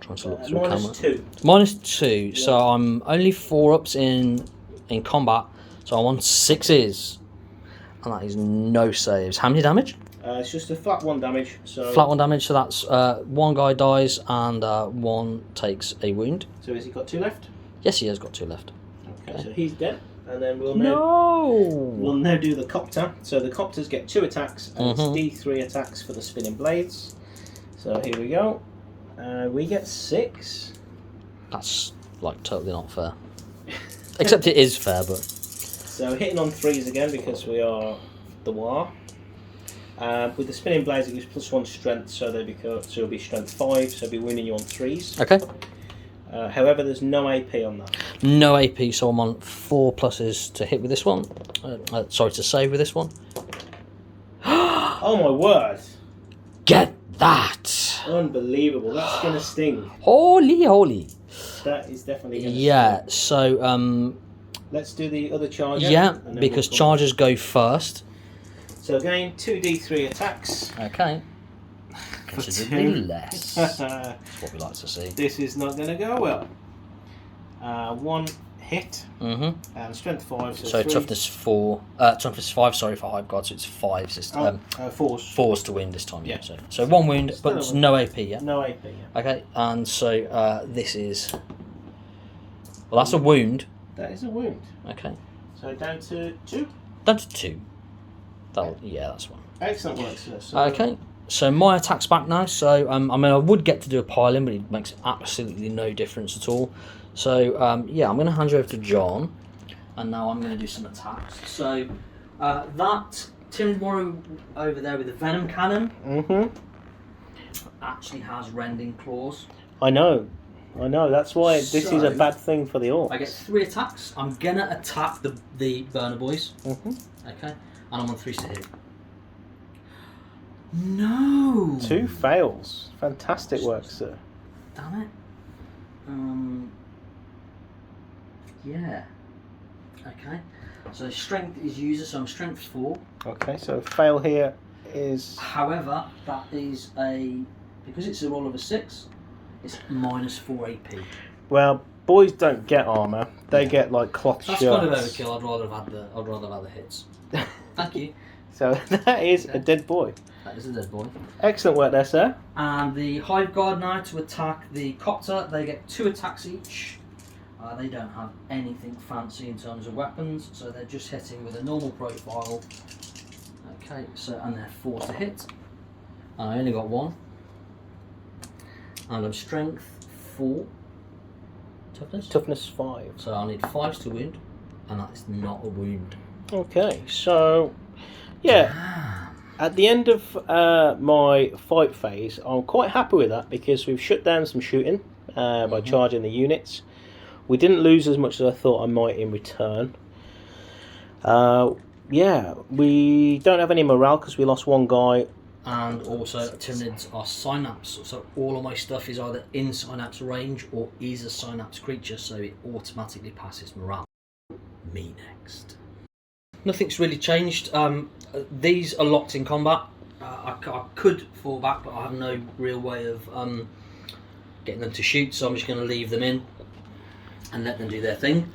Trying to look through camera. -2. -2. So I'm only 4 ups in combat. So I'm on 6s, and that is no saves. How many damage? It's just a flat 1 damage. So Flat 1 damage, so that's 1 guy dies and 1 takes a wound. So has he got 2 left? Yes, he has got 2 left. Okay, so he's dead. And then we'll No! now do the copter. So the copters get 2 attacks, and it's D3 attacks for the spinning blades. So here we go. We get 6. That's like totally not fair. Except it is fair, but... So hitting on 3s again because we are the War. With the spinning blades it gives +1 strength, so it'll be strength 5, so it'll be wounding you on 3s. Okay. However, there's no AP on that. No AP, so I'm on 4 pluses to hit with this one. Sorry, to save with this one. Oh my word! Get that! Unbelievable, that's gonna sting. Holy. That is definitely gonna Yeah, so... let's do the other charger. Yeah, because chargers go first. So again, 2d3 attacks. Okay. Considerably less. That's what we like to see. This is not going to go well. 1 hit and strength 5. So toughness 4. Toughness 5. Sorry for Hive Guard. So it's 5 system. 4s to win this time. Yeah. So 1 wound, but it's no AP. Yeah. No AP. Yeah. Okay, and so this is. Well, that's a wound. That is a wound. Okay. So down to 2. Down to 2. Yeah, that's one. Excellent work, sir. So okay. So my attack's back now, so I mean I would get to do a pile-in, but it makes absolutely no difference at all. So yeah, I'm going to hand you over to John, and now I'm going to do some attacks. So that Tyranid Warrior over there with the Venom Cannon actually has Rending Claws. I know, that's why this is a bad thing for the Orcs. I get 3 attacks. I'm going to attack the Burner Boys. Okay, and I'm on 3 to hit. No! 2 fails. Fantastic work, sir. Damn it. Yeah. Okay. So strength is user, so I'm strength 4. Okay, so fail here is... However, that is because it's a roll of a 6, it's -4 AP. Well, boys don't get armour. They get like cloth That's shirts. kind of overkill. I'd rather have had the hits. Thank you. So that is a dead boy. That is a dead boy. Excellent work there, sir. And the Hive Guard now to attack the Copter. They get 2 attacks each. They don't have anything fancy in terms of weapons, so they're just hitting with a normal profile. Okay, so and they're 4 to hit. And I only got 1. And I'm strength 4. Toughness 5. So I need 5s to wound, and that is not a wound. Okay, so yeah. At the end of my fight phase, I'm quite happy with that because we've shut down some shooting by charging the units. We didn't lose as much as I thought I might in return. Yeah, we don't have any morale because we lost 1 guy. And also, Tyranids are synapse, so all of my stuff is either in synapse range or is a synapse creature, so it automatically passes morale. Me next. Nothing's really changed. These are locked in combat. I could fall back, but I have no real way of getting them to shoot, so I'm just going to leave them in and let them do their thing.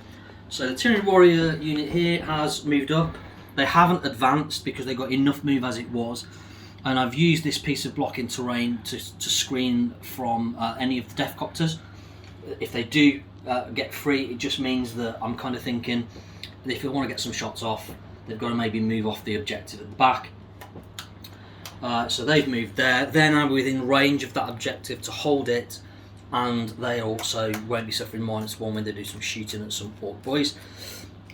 So the Tyranid Warrior unit here has moved up. They haven't advanced because they got enough move as it was, and I've used this piece of blocking terrain to screen from any of the Death Copters. If they do get free, it just means that I'm kind of thinking that if they want to get some shots off, they've got to maybe move off the objective at the back. So they've moved there. They're now within range of that objective to hold it, and they also won't be suffering -1 when they do some shooting at some Orc boys.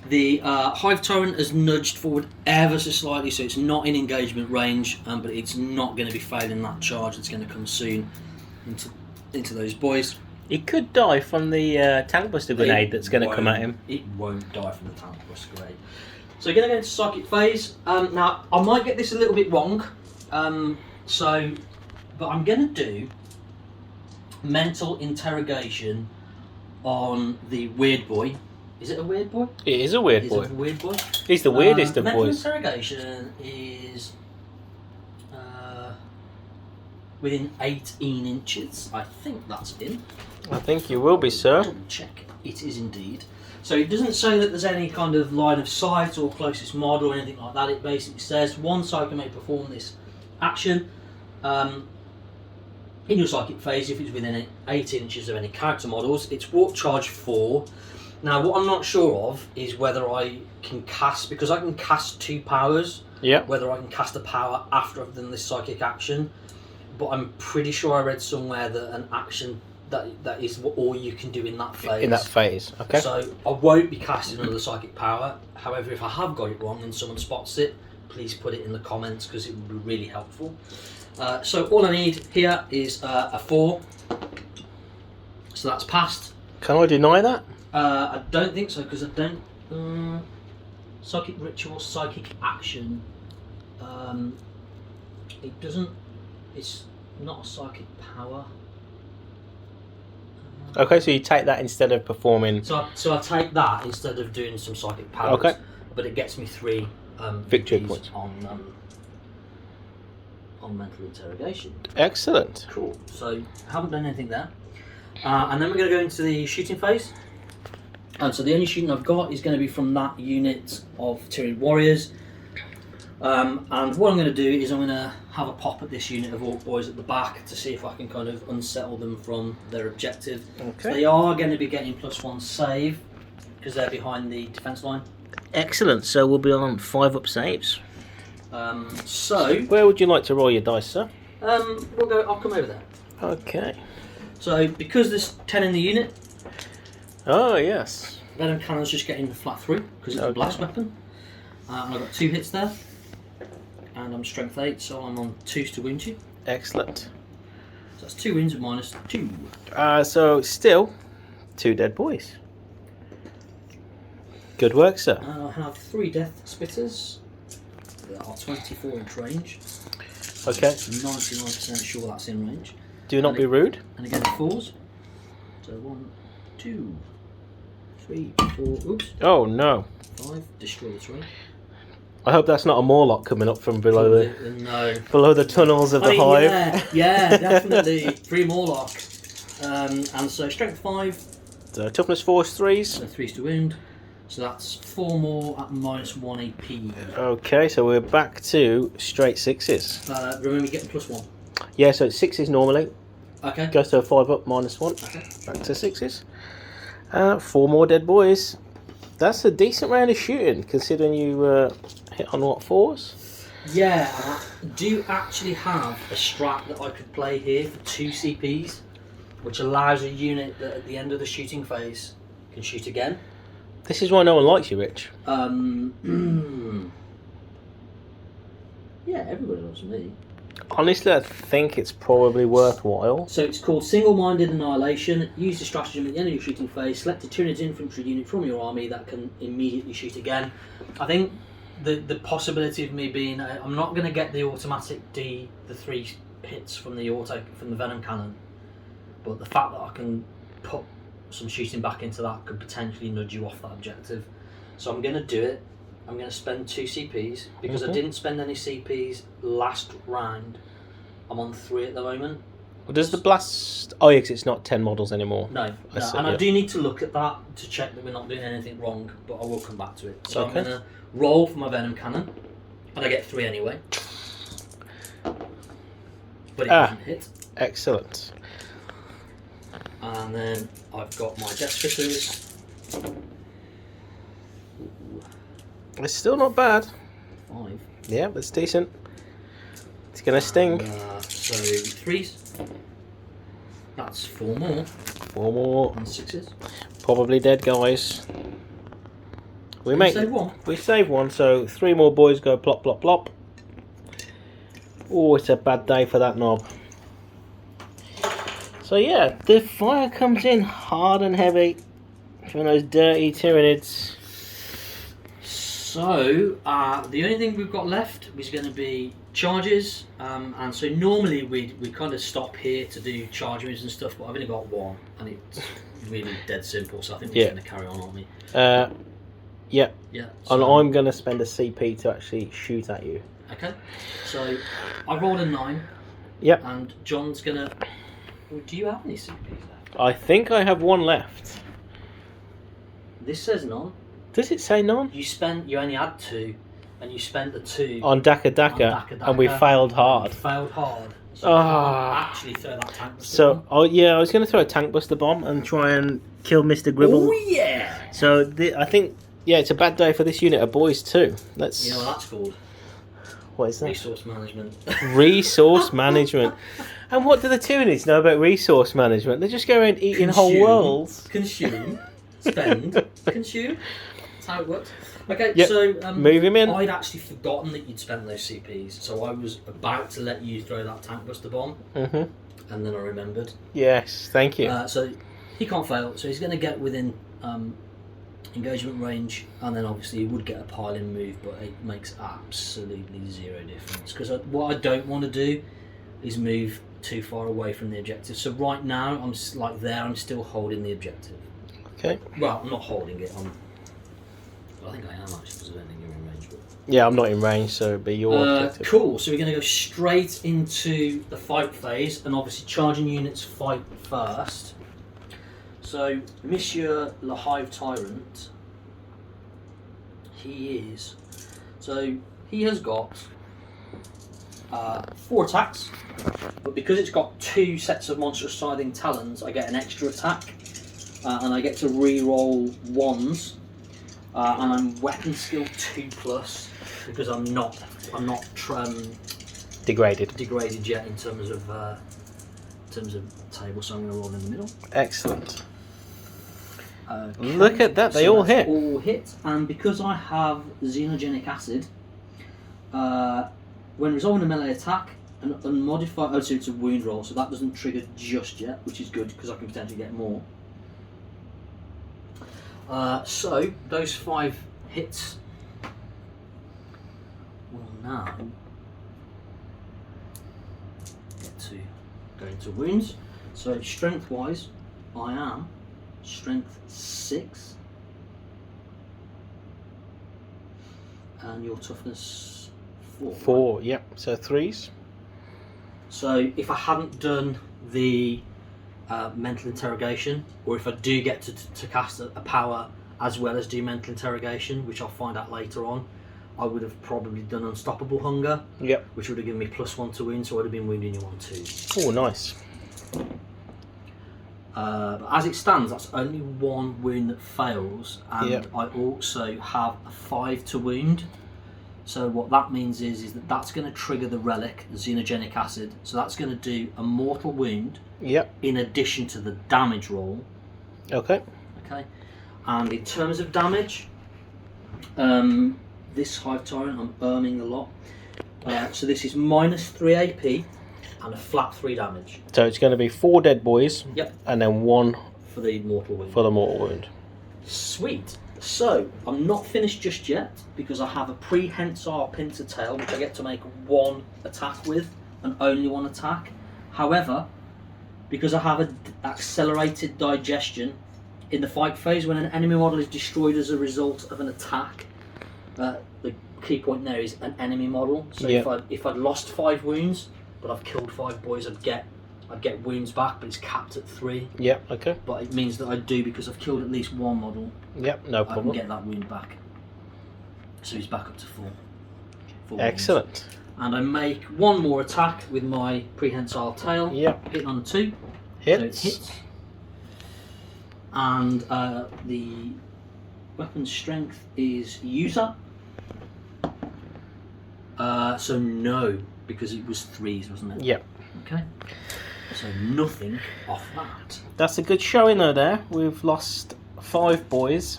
The Hive Tyrant has nudged forward ever so slightly, so it's not in engagement range, but it's not going to be failing that charge that's going to come soon into those boys. He could die from the tank buster grenade that's going to come at him. It won't die from the tank buster grenade. So we're going to go into psychic phase. Now I might get this a little bit wrong, but I'm going to do mental interrogation on the weird boy. Is it a weird boy? It is a weird boy. Is it a weird boy? He's the weirdest of mental boys. Interrogation is within 18 inches. I think that's in. I think you will be, sir. Double check. It is indeed. So it doesn't say that there's any kind of line of sight or closest mod or anything like that. It basically says one psycho may perform this action. In your psychic phase, if it's within 8 inches of any character models, it's warp charge 4. Now, what I'm not sure of is whether I can cast, because I can cast 2 powers, whether I can cast a power after I've done this psychic action. But I'm pretty sure I read somewhere that an action that is all you can do in that phase. In that phase, okay. So I won't be casting another psychic power. However, if I have got it wrong and someone spots it, please put it in the comments because it would be really helpful. So all I need here is a 4. So that's passed. Can I deny that? I don't think so because I don't. Psychic ritual, psychic action. It doesn't. It's not a psychic power. Okay, so you take that instead of performing. So I take that instead of doing some psychic powers. Okay. But it gets me 3 victory points on mental interrogation. Excellent. Cool. So I haven't done anything there. And then we're going to go into the shooting phase. And so the only shooting I've got is going to be from that unit of Tyranid warriors. And what I'm going to do is I'm going to have a pop at this unit of Orc boys at the back to see if I can kind of unsettle them from their objective. Okay. So they are going to be getting +1 save because they're behind the defence line. Excellent. So we'll be on 5 up saves. So Where would you like to roll your dice, sir? we'll go. I'll come over there. Okay. So because there's 10 in the unit, Oh, yes. venom cannon's just getting flat through because it's a Okay. blast weapon. And I've got 2 hits there, and I'm strength 8, so I'm on 2s to wound you. Excellent. So that's 2 wounds at -2. So still 2 dead boys. Good work, sir. And I have 3 death spitters that are 24-inch range. Okay. 99% sure that's in range. Do not be rude. And again, 4s. So 1, 2, 3, 4. Oops. Oh no. 5. Destroy the terrain. I hope that's not a Morlock coming up from below the tunnels of the hive. Yeah, definitely. 3 Morlock. And so strength 5. So toughness 4 is 3s. So 3s to wound. So that's 4 more at -1 AP. Okay, so we're back to straight 6s. Remember getting +1. Yeah, so it's 6s normally. Okay. Goes to a 5 up -1. Okay. Back to 6s. 4 more dead boys. That's a decent round of shooting, considering you hit on what, 4s? Yeah, and I do actually have a strat that I could play here for 2 CPs, which allows a unit that at the end of the shooting phase can shoot again. This is why no one likes you, Rich. Yeah, everybody loves me. Honestly, I think it's probably worthwhile. So it's called Single-Minded Annihilation. Use the stratagem at the end of your shooting phase. Select a Tyranid infantry unit from your army that can immediately shoot again. I think the possibility of me being... I'm not going to get the automatic the 3 hits from the venom cannon. But the fact that I can put some shooting back into that could potentially nudge you off that objective. So I'm going to do it. I'm going to spend 2 CPs because I didn't spend any CPs last round. I'm on 3 at the moment. Well, does the blast... Oh, yeah, 'cause it's not 10 models anymore. No. I do need to look at that to check that we're not doing anything wrong, but I will come back to it. So I'm going to roll for my venom cannon, and I get 3 anyway. But it doesn't hit. Excellent. And then I've got my death spitters. It's still not bad. 5. Yeah, that's decent. It's going to sting. So 3s. That's 4 more. 4 more. And 6s. Probably dead guys. We save 1. We save 1, so 3 more boys go plop, plop, plop. Oh, it's a bad day for that knob. So yeah, the fire comes in hard and heavy from those dirty Tyranids. So the only thing we've got left is going to be charges, and so normally we kind of stop here to do charge moves and stuff, but I've only got 1 and it's really dead simple, so I think we're just going to carry on, aren't we? Yeah. Yeah. And So, I'm going to spend a CP to actually shoot at you. okay. So I rolled a 9. Yep. And John's going to... Do you have any CPs left? I think I have 1 left. This says none. Does it say none? You only had 2. and you spent the 2 on Daka Daka, and we failed hard. Failed hard. So you can't actually throw that tank buster So, I was going to throw a tank buster bomb and try and kill Mr. Gribble. Oh yeah! So I think, it's a bad day for this unit of boys too. Let's. You know what that's called? What is that? Resource management. Resource management. And what do the Tyranids know about resource management? They just go around eating whole worlds. Consume, spend, consume. That's how it works. Okay, Yep. so Move him in. I'd actually forgotten that you'd spent those CPs, so I was about to let you throw that tank buster bomb, and then I remembered. Yes, thank you. So he can't fail, so he's going to get within engagement range, and then obviously he would get a pile-in move, but it makes absolutely zero difference, because what I don't want to do is move too far away from the objective. So right now I'm I'm still holding the objective. Okay. Well, I'm not holding it. I think I am actually, because I don't think you're in range. But... Yeah, I'm not in range, so it'd be your objective. Cool. So we're going to go straight into the fight phase, and obviously charging units fight first. So Monsieur Le Hive Tyrant, he has got 4 attacks, but because it's got 2 sets of monstrous scything talons, I get an extra attack, and I get to re-roll 1s, and I'm weapon skill 2+, because I'm not degraded yet in terms of table, so I'm going to roll in the middle. Excellent. Okay. Look at that, they all hit. All hit, and because I have xenogenic acid, when resolving a melee attack, and unmodified, so it's a wound roll, so that doesn't trigger just yet, which is good because I can potentially get more. So those 5 hits will now get to go into wounds. So strength wise, I am strength 6, and your toughness 4. 4, yep. So 3s. So if I hadn't done the mental interrogation, or if I do get to cast a power as well as do mental interrogation, which I'll find out later on, I would have probably done unstoppable hunger. Yep. Which would have given me +1 to wound, so I would have been wounding you on 2. Oh, nice. But as it stands, that's only 1 wound that fails, and I also have a 5 to wound. So what that means is that that's going to trigger the relic, the xenogenic acid. So that's going to do a mortal wound. Yep. In addition to the damage roll. Okay. Okay. And in terms of damage, this Hive Tyrant, I'm earning a lot. So this is -3 AP and a flat 3 damage. So it's going to be 4 dead boys. Yep. And then 1 for the mortal wound. For the mortal wound. Sweet. So I'm not finished just yet, because I have a prehensile pincer tail, which I get to make 1 attack with, and only 1 attack. However, because I have an accelerated digestion in the fight phase, when an enemy model is destroyed as a result of an attack, the key point there is an enemy model. So if I'd lost 5 wounds, but I've killed 5 boys, I'd get wounds back, but it's capped at 3. Yep, okay. But it means that I do, because I've killed at least 1 model. Yep, no problem. I can get that wound back. So he's back up to 4. Excellent. Wounds. And I make 1 more attack with my prehensile tail. Yep. Hitting on a 2. Hits. So it hits. And the weapon strength is user. So no, because it was 3s, wasn't it? Yep. Okay. So nothing off that. That's a good showing though there. We've lost 5 boys.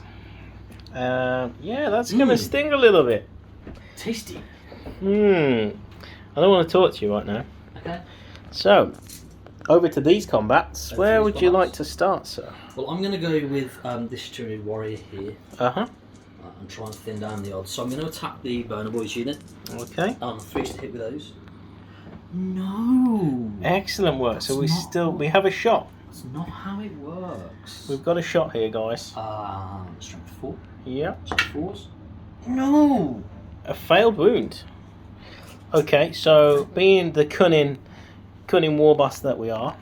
Yeah, that's going to sting a little bit. Tasty. I don't want to talk to you right now. Okay. So, over to these combats. Where would you like to start, sir? Well, I'm going to go with this Tyranid warrior here. And try and thin down the odds. So I'm going to attack the Burner Boys unit. Okay. 3s to hit with those. No. Excellent work. So we have a shot. That's not how it works. We've got a shot here, guys. Strength 4. Yep. So 4s. No. A failed wound. Okay, so being the cunning warboss that we are,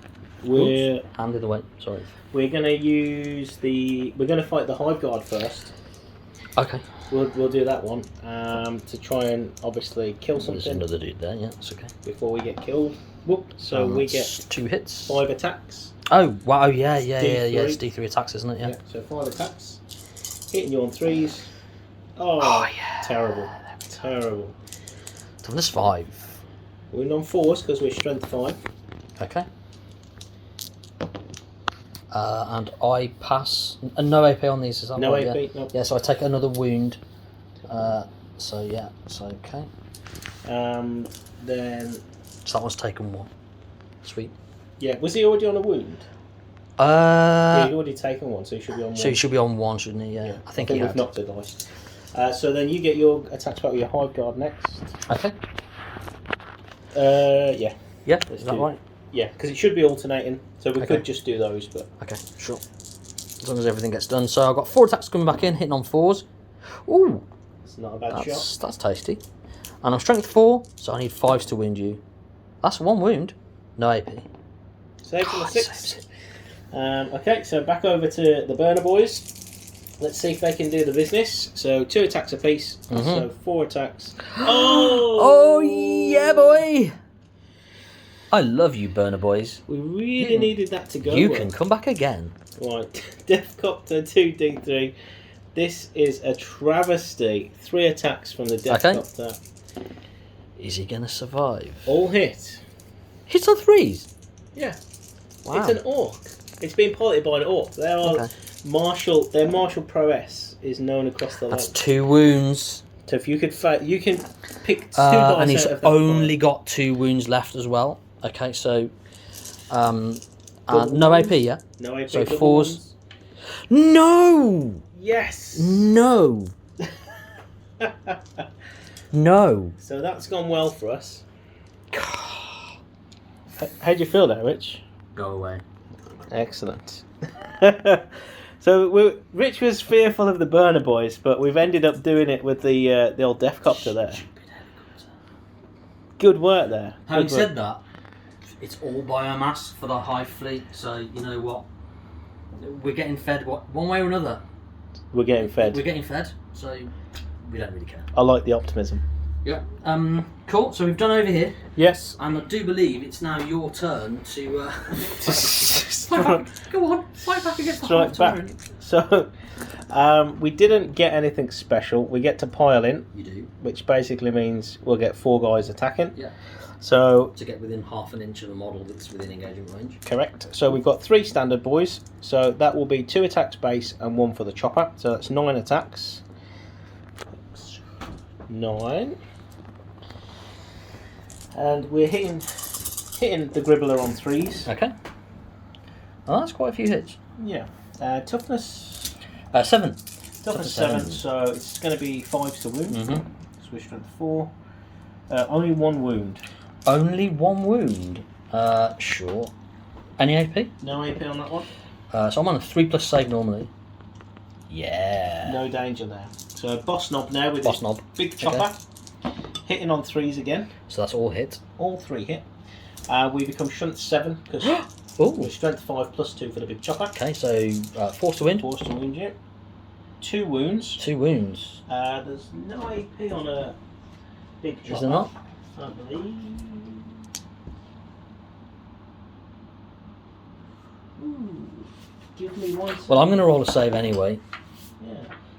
we're handed away. Sorry. We're going to fight the Hive Guard first. Okay. We'll do that one to try and obviously kill There's something another dude there. Yeah, it's okay. before we get killed. Whoop. So we that's get 2 hits. 5 attacks. Oh wow! Yeah. D3. It's D3 attacks, isn't it? Yeah. So 5 attacks. Hitting you on 3s. Oh, yeah. terrible. Terrible. Toughness 5. Wound on 4s because we're strength 5. Okay. And I pass. No AP on these, is that No right? AP, Yeah. no. Yeah, so I take another wound. So yeah, it's okay. Then So that one's taken 1. Sweet. yeah, was he already on a wound? Yeah, he'd So already taken one, so he should be on one. he should be on 1, shouldn't he? Yeah. I think he we've had. knocked a dice. So then you get your attacks back with your Hive Guard next. Okay. Yeah. Yeah, Let's is that do- right? Yeah, because it should be alternating, so we Okay. could just do those, but Okay, sure. As long as everything gets done. So I've got 4 attacks coming back in, hitting on 4s. Ooh, it's not a bad shot. that's tasty. And I'm strength 4, so I need 5s to wound you. That's 1 wound. No AP. Save from the God, 6. saves it. Okay, so back over to the burner boys. Let's see if they can do the business. So 2 attacks apiece, so 4 attacks. Oh yeah, boy! I love you, burner boys. We really needed that to go. You well. can come back again. Right, Deathcopter 2D3. This is a travesty. 3 attacks from the Deathcopter. Is he gonna survive? All hit. Hits on 3s. Yeah. Wow. It's an orc. It's been piloted by an orc. They are Okay. their martial prowess is known across the That's land. 2 wounds. So if you could you can pick 2 dice And he's out of that only five. got 2 wounds left as well. Okay, so no Double AP, yeah. No AP, so double 4s. ones. No, Yes. no, no. So that's gone well for us. How do you feel there, Rich? Go away. Excellent. So Rich was fearful of the burner boys, but we've ended up doing it with the old Deathcopter there. Good work there. Having Good work. said that, it's all biomass for the Hive fleet, so you know what? We're getting fed one way or another. We're getting fed. We're getting fed, so we don't really care. I like the optimism. Yeah. Cool. So we've done over here, Yes. and I do believe it's now your turn to fight back. Go on, fight back against the Strike Hive back. Tyrant. So we didn't get anything special. We get to pile in, You do. which basically means we'll get 4 guys attacking. Yeah. So To get within half an inch of a model that's within engagement range. correct. So we've got 3 standard boys. So that will be 2 attacks base and 1 for the chopper. So that's 9 attacks. 9. And we're hitting the Gribbler on 3s. Okay. Oh, that's quite a few hits. Yeah. Toughness. 7. Toughness 7. So it's going to be 5s to wound. Mm-hmm. Switch strength 4. Only 1 wound. Only 1 wound. Sure. Any AP? No AP on that one. So I'm on a 3+ save normally. Yeah. No danger there. So boss knob now with Boss his knob. big chopper. Hitting on 3s again. So that's all hit. All 3 hit. We become strength 7 because Oh. we're strength 5 plus 2 for the big chopper. Okay, so force to win. Force to wound you. 2 wounds. 2 wounds. There's no AP on a big chopper. Is there not? I believe. Give me 1 second. Well, I'm going to roll a save anyway. Yeah.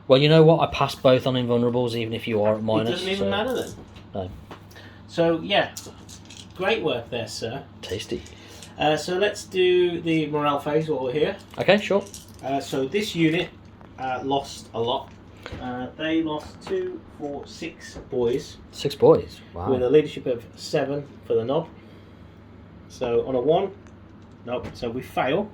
Well, you know what? I passed both on invulnerables, even if you are at minus. It doesn't even matter then. No. So yeah, great work there, sir. Tasty. So let's do the morale phase while we're here. Okay, sure. So this unit lost a lot. They lost 2, 4, 6 boys 6 boys. Wow. with a leadership of 7 for the knob. So on a 1, nope. So we fail.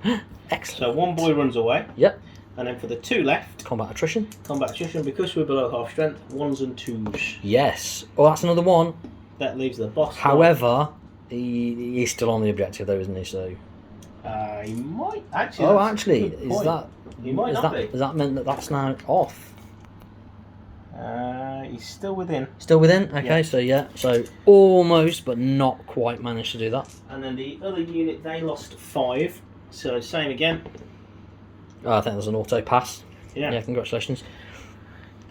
Excellent. So 1 boy runs away, Yep. and then for the 2 left, Combat attrition. combat attrition. Because we're below half strength, 1s and 2s. Yes. Oh, that's another 1. That leaves the boss. However, he's still on the objective though, isn't he? So. He might actually. Oh, that's a actually, good is point. that? He might is not that, be. Does that mean that that's now off? He's still within. Still within? Okay, Yeah. so yeah. So almost, but not quite managed to do that. And then the other unit, they lost 5. So same again. Oh, I think there's an auto pass. Yeah. Yeah, congratulations.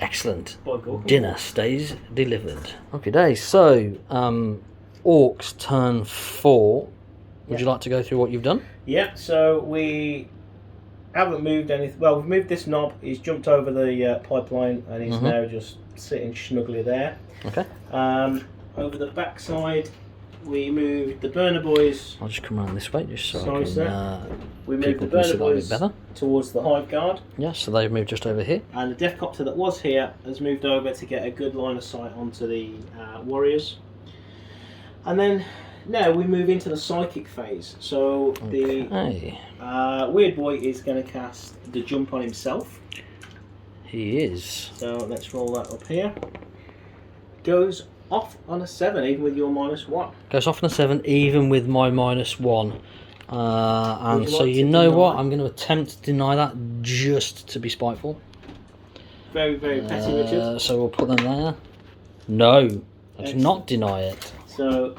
Excellent. By Geeking. Dinner stays delivered. Okay, days. So, Orks turn 4. Would you like to go through what you've done? Yeah, so we haven't moved anything. Well, we've moved this knob. He's jumped over the pipeline and he's now just sitting snugly there. Okay. Over the backside, we moved the burner boys. I'll just come around this way just so Sorry, I can. sir. We moved people the can see burner that a bit boys better. towards the hive guard. Yeah, so they've moved just over here. And the death copter that was here has moved over to get a good line of sight onto the warriors. And then now we move into the psychic phase. So the weird boy is going to cast the jump on himself. He is. So let's roll that up here. Goes off on a 7, even with your -1. Goes off on a 7, even with my -1. And Would you so like you to know deny? what? I'm going to attempt to deny that just to be spiteful. Very, very petty, Richard. So we'll put them there. No, I do Excellent. not deny it. So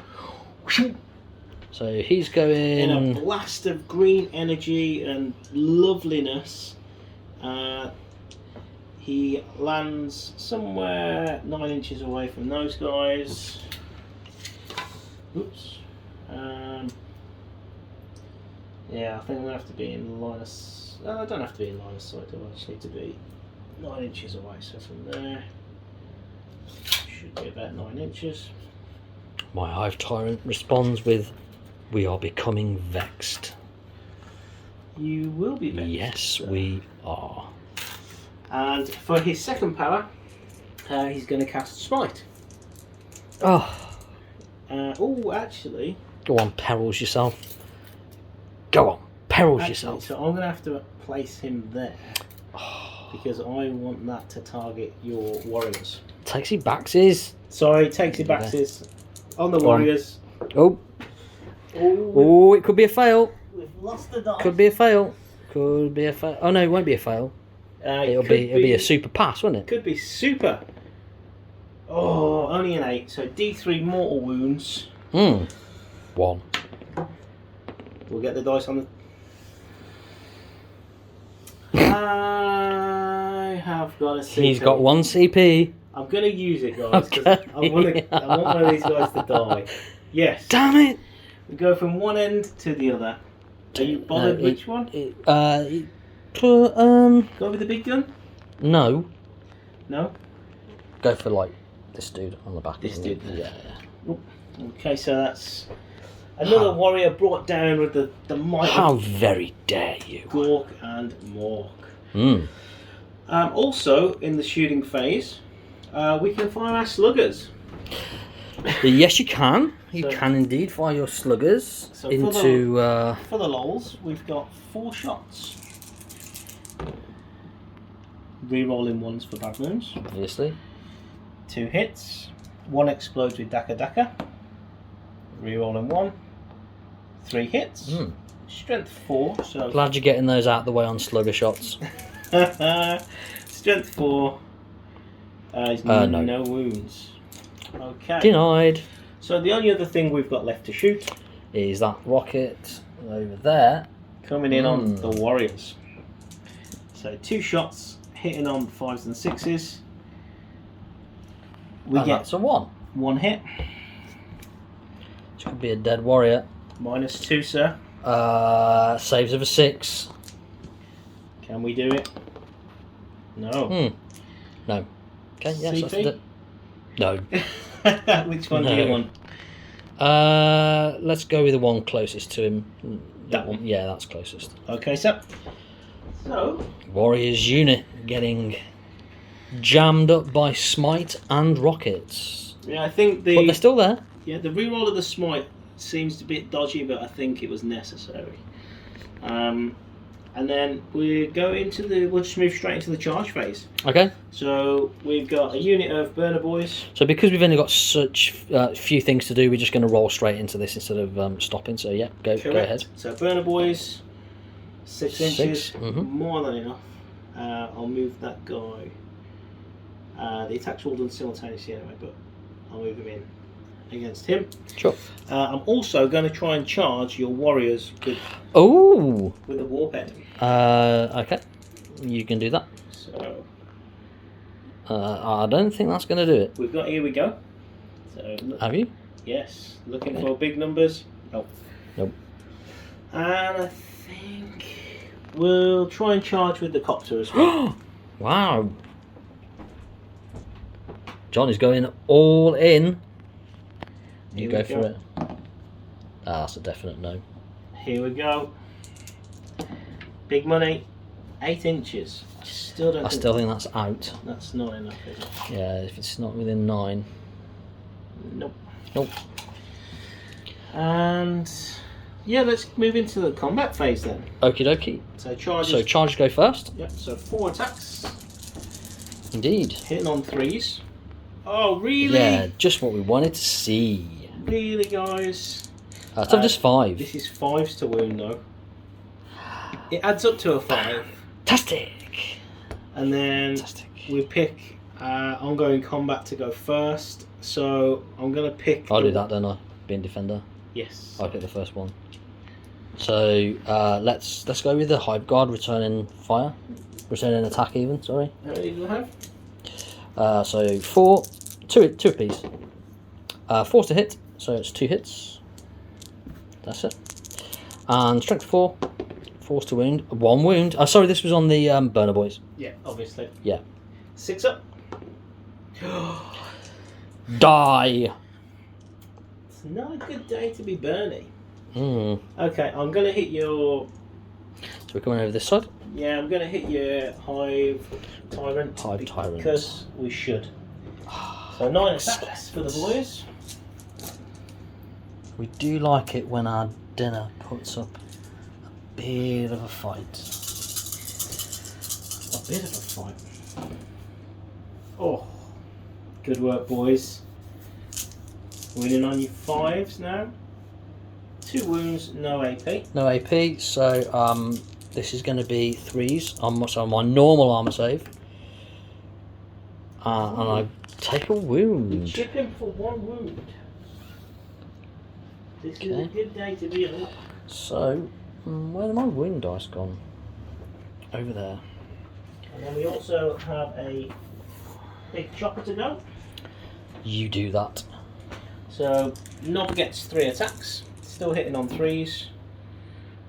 So he's going. in a blast of green energy and loveliness, he lands somewhere 9 inches away from those guys. Oops. Yeah, I think I have to be in line of. I don't have to be in line of sight. I just need to be 9 inches away. So from there, should be about 9 inches. My hive tyrant responds with, "We are becoming vexed." You will be vexed. Yes, we are. And for his second power, he's going to cast Smite. Oh, Oh, actually, go on, perils yourself. Go on, perils actually, yourself. so I'm going to have to place him there because I want that to target your warriors. Takes he backsies. Sorry, takes it back on the warriors. Oh, oh, it could be a fail. We've lost the dice. Could be a fail. Could be a fail. Oh no, it won't be a fail. It'll be a super pass, won't it? Could be super. Oh, only an 8. So D3 mortal wounds. 1. We'll get the dice on the. I have got a CP. He's got 1 CP. I'm going to use it, guys. 'Cause Okay. I want one of these guys to die. Yes. Damn it! We go from one end to the other. Are you bothered which one? Go with the big gun? No. No? Go for like this dude on the back. This isn't it? dude? Yeah. Okay, so that's another warrior brought down with the might How of very dare you? Gork and Mork. Mm. Also, in the shooting phase, we can fire our sluggers. Yes, you can. You So- can indeed fire your sluggers So into. For the lols, we've got 4 shots. Rerolling ones for bad wounds. Obviously. 2 hits. 1 explodes with Daka Daka. Rerolling 1. 3 hits. Mm. Strength 4. So Glad you're getting those out of the way on slugger shots. strength 4. No. No wounds. Okay. Denied. So the only other thing we've got left to shoot Is that rocket over there? coming in on the warriors. So 2 shots hitting on 5s and 6s. We And get that's a 1. 1 hit. Which could be a dead warrior. -2, sir. Saves of a 6. Can we do it? No. No. Okay, yes, that's CP? it. No. Which one do No. you want? Let's go with the one closest to him. That one? Yeah, that's closest. Okay, sir. So, Warriors unit getting jammed up by smite and rockets. yeah, I think But they're the still there. the reroll of the smite seems a bit dodgy, but I think it was necessary. And then we'll just move straight into the charge phase. Okay. So we've got a unit of burner boys. So because we've only got such few things to do, we're just going to roll straight into this instead of stopping. So yeah, go ahead. So burner boys, 6 inches, mhm. more than enough. I'll move that guy. The attack's all done simultaneously anyway, but I'll move him in against him. Sure. I'm also going to try and charge your warriors with Oh. the warp head. Okay. You can do that. So I don't think that's going to do it. We've got Here We Go. So Have you? yes, looking for big numbers. Nope. Nope. And I think we'll try and charge with the copter as well. Wow. John is going all in. You Here go we for go. it. Ah, that's a definite no. Here we go. Big money. 8 inches. I still don't I think still think that's out. that's not enough, is it? Yeah, if it's not within 9. Nope. Nope. And yeah, let's move into the combat phase then. Okie dokie. So charges. So charges go first. Yep, so 4 attacks. Indeed. Hitting on 3s. Oh, really? Yeah, just what we wanted to see. Really, guys? Toughness 5. This is 5s to wound, though. It adds up to a 5. Fantastic. And then Fantastic. we pick ongoing combat to go first. So I'm going to pick... I'll do that, don't I? Being defender. Yes. I'll pick the first one. So let's go with the Hive Guard returning fire. Returning attack even, sorry. How many do I have? So 4, 2 apiece. 4's to hit, so it's 2 hits. That's it. And strength 4, 4's to wound, 1 wound. Sorry, this was on the burner boys. Yeah, obviously. Yeah. 6 up. Die. It's not a good day to be Bernie. Mm. Okay, I'm going to hit your... So we're coming over this side. Yeah, I'm going to hit your Hive Tyrant. Hive Tyrant. Because we should. So 9 attacks for the boys. We do like it when our dinner puts up a bit of a fight. A bit of a fight. Oh, good work, boys. Winning on your 5s now. 2 wounds, no AP. No AP, so this is going to be 3s on my normal armor save. And I take a You wound. chip him for 1 wound. This is a good day to be an orc. So, where are my wound dice gone? Over there. And then we also have a big chopper to go. You do that. So Nob gets 3 attacks. Still hitting on 3s.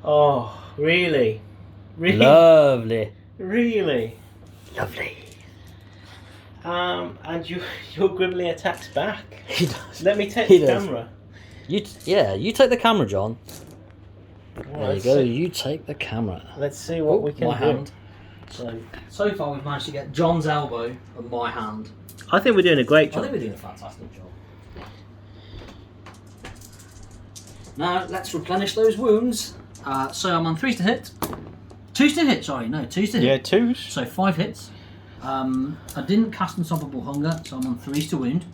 Oh, really? Really? Lovely. Really? Lovely. And your Gribbly attacks back. He does. Let me take He the does. camera. You take the camera, John. Well, There you let's go. see- You take the camera. Let's see what we can my do. hand. So far we've managed to get John's elbow and my hand. I think we're doing a great I job. think we're doing a fantastic job. Now let's replenish those wounds. So I'm on 3s to hit. 2s to hit, sorry, no, 2s to hit. Yeah, 2s. So 5 hits. I didn't cast Unstoppable Hunger, so I'm on 3s to wound.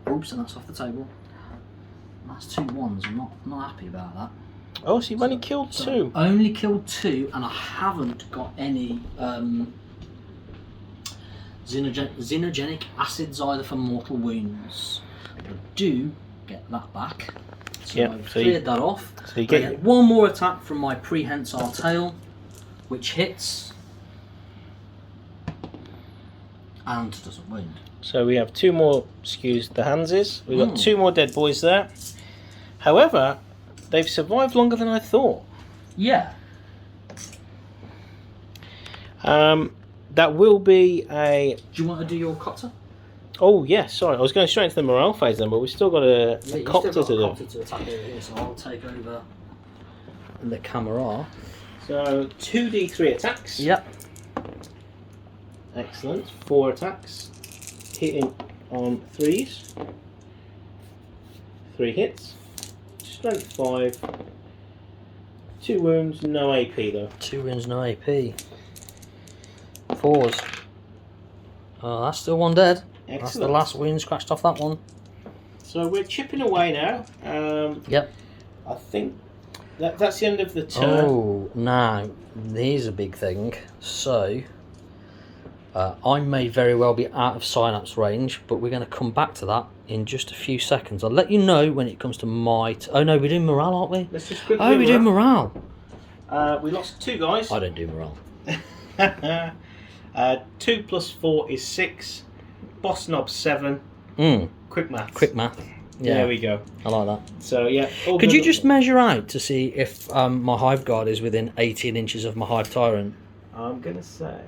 Oops, and that's off the table. That's 2 1s, I'm not happy about that. Oh, so you've only killed So 2. I only killed 2, and I haven't got any xenogenic acids either for mortal wounds. But I do get that back. So Yep, I've so you- cleared that off. So you I get get 1 more attack from my prehensile tail, which hits and doesn't wound. So we have 2 more, excuse the Hanses. We've got Mm. 2 more dead boys there. However, they've survived longer than I thought. Yeah. That will be a... Do you want to do your copter? Oh, yes, sorry. I was going straight into the morale phase then, but we've still got a Yeah, you've copter still to got a do. copter to attack over here, so I'll take over the camera. So 2d3 attacks. Yep. Excellent. 4 attacks. Hitting on 3s. 3 hits. Strength 5. 2 wounds, no AP though. 2 wounds, no AP. 4s. Oh, that's still 1 dead. Excellent. That's the last wound scratched off that one. So we're chipping away now. Yep. I think that's the end of the turn. Oh, now, here's a big thing. So, I may very well be out of Synapse range, but we're going to come back to that in just a few seconds. I'll let you know when it comes to my... oh no, we're doing morale, aren't we? Let's just quickly Oh, we're doing morale. We lost 2 guys. I don't do morale. 2 plus 4 is 6. Boss knob 7. Quick maths. Quick math. Yeah. There we go. I like that. So yeah. all Could good. you just measure out to see if my hive guard is within 18 inches of my hive tyrant? I'm gonna say.